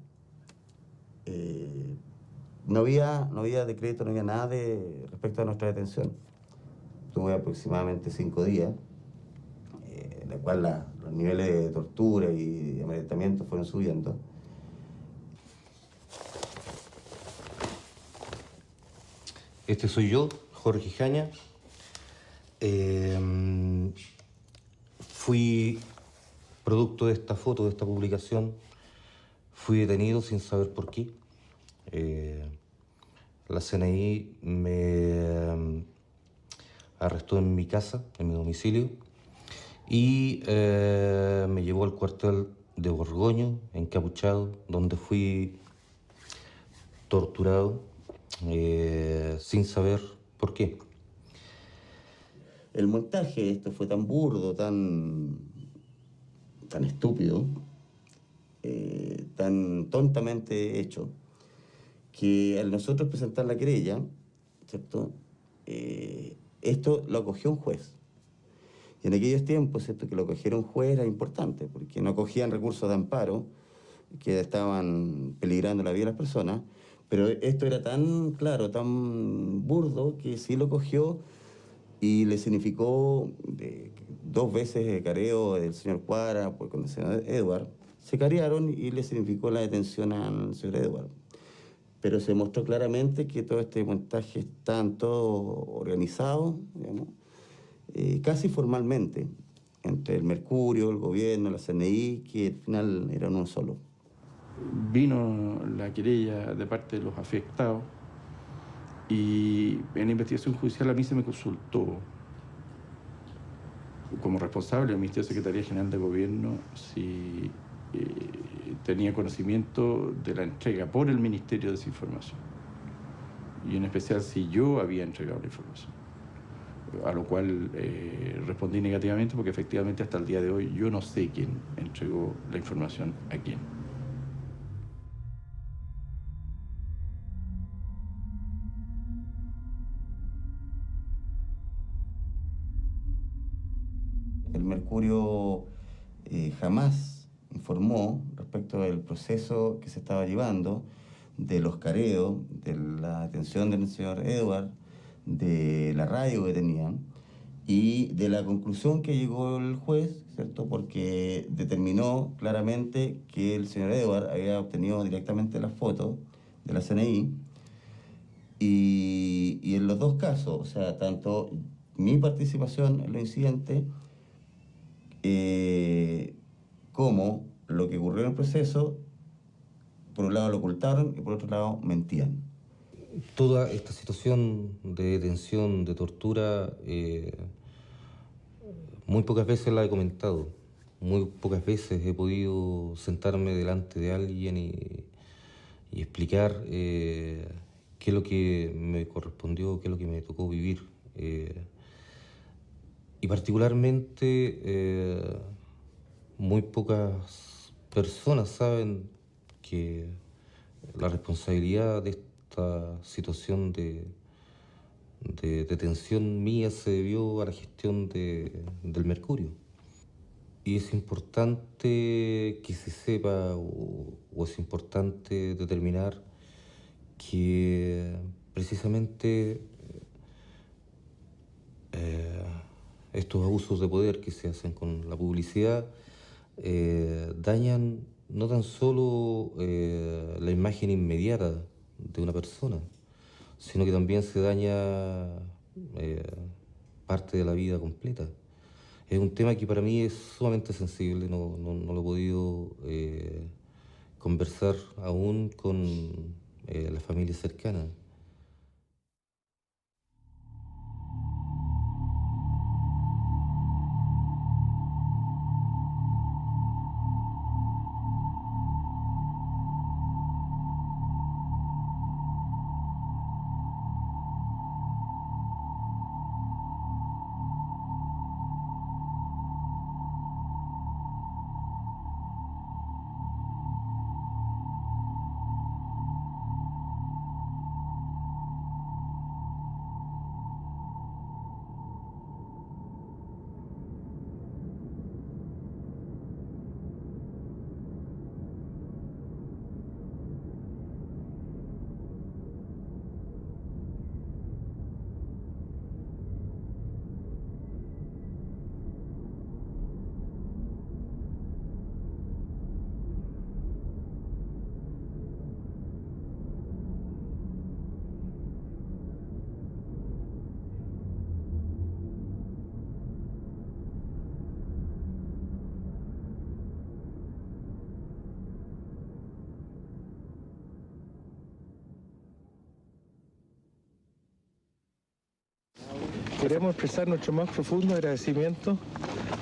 no había decreto, no había nada respecto a nuestra detención. Tuve aproximadamente 5 días, en la cual los niveles de tortura y de amedrentamiento fueron subiendo. Este soy yo, Jorge Jaña. Fui producto de esta foto, de esta publicación. Fui detenido sin saber por qué. La CNI me arrestó en mi casa, en mi domicilio, y me llevó al cuartel de Borgoño, encapuchado, donde fui torturado sin saber por qué. El montaje de esto fue tan burdo, tan estúpido, tan tontamente hecho, que al nosotros presentar la querella, ¿cierto? Esto lo acogió un juez. Y en aquellos tiempos, ¿cierto?, que lo acogiera un juez era importante, porque no acogían recursos de amparo que estaban peligrando la vida de las personas, pero esto era tan claro, tan burdo, que sí lo cogió y le significó 2 veces el careo del señor Cuadra con el señor Edward. Se carearon y le significó la detención al señor Edward. Pero se mostró claramente que todo este montaje está todo organizado, digamos, casi formalmente, entre el Mercurio, el gobierno, la CNI, que al final eran uno solo. Vino la querella de parte de los afectados y en la investigación judicial a mí se me consultó como responsable del Ministerio de Secretaría General de Gobierno si tenía conocimiento de la entrega por el Ministerio de esa información y en especial si yo había entregado la información, a lo cual respondí negativamente porque efectivamente hasta el día de hoy yo no sé quién entregó la información a quién. El Mercurio jamás informó respecto del proceso que se estaba llevando, de los careos, de la detención del señor Edward, de la radio que tenían y de la conclusión que llegó el juez, ¿cierto?, porque determinó claramente que el señor Edward había obtenido directamente las fotos de la CNI y en los 2 casos, o sea, tanto mi participación en los incidentes como lo que ocurrió en el proceso, por un lado lo ocultaron y por otro lado mentían. Toda esta situación de detención, de tortura, muy pocas veces la he comentado. Muy pocas veces he podido sentarme delante de alguien y y explicar qué es lo que me correspondió, qué es lo que me tocó vivir. Y particularmente muy pocas personas saben que la responsabilidad de esta situación de detención mía se debió a la gestión del mercurio. Y es importante que se sepa o es importante determinar que precisamente estos abusos de poder que se hacen con la publicidad dañan no tan solo la imagen inmediata de una persona, sino que también se daña parte de la vida completa. Es un tema que para mí es sumamente sensible, no lo he podido conversar aún con la familia cercana. Queremos expresar nuestro más profundo agradecimiento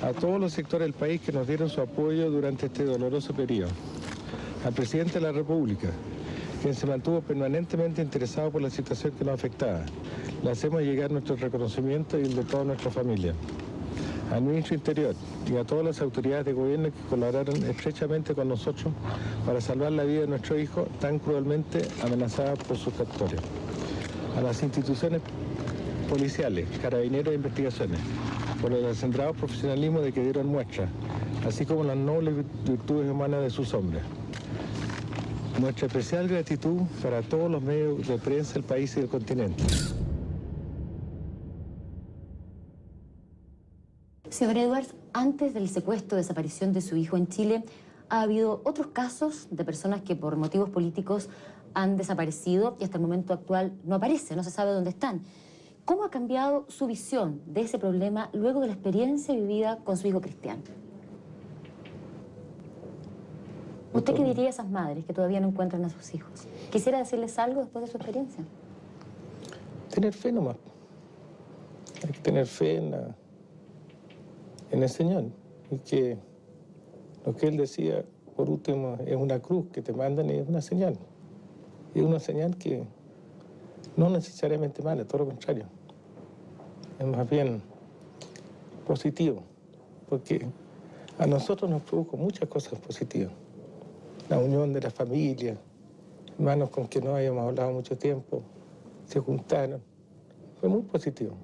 a todos los sectores del país que nos dieron su apoyo durante este doloroso periodo. Al presidente de la República, quien se mantuvo permanentemente interesado por la situación que nos afectaba. Le hacemos llegar nuestro reconocimiento y el de toda nuestra familia. Al ministro Interior y a todas las autoridades de gobierno que colaboraron estrechamente con nosotros para salvar la vida de nuestro hijo tan cruelmente amenazada por sus captores. A las instituciones policiales, carabineros de investigaciones, por el acendrado profesionalismo de que dieron muestra, así como las nobles virtudes humanas de sus hombres. Nuestra especial gratitud para todos los medios de prensa del país y del continente. Señor Edwards, antes del secuestro o desaparición de su hijo en Chile, ha habido otros casos de personas que por motivos políticos han desaparecido y hasta el momento actual no aparecen, no se sabe dónde están. ¿Cómo ha cambiado su visión de ese problema luego de la experiencia vivida con su hijo Cristian? ¿Usted qué diría a esas madres que todavía no encuentran a sus hijos? ¿Quisiera decirles algo después de su experiencia? Tener fe nomás. Hay que tener fe en el Señor. Y que lo que Él decía, por último, es una cruz que te mandan y es una señal. Es una señal que no necesariamente mala, todo lo contrario. Es más bien positivo, porque a nosotros nos produjo muchas cosas positivas. La unión de la familia, hermanos con quien no habíamos hablado mucho tiempo, se juntaron. Fue muy positivo.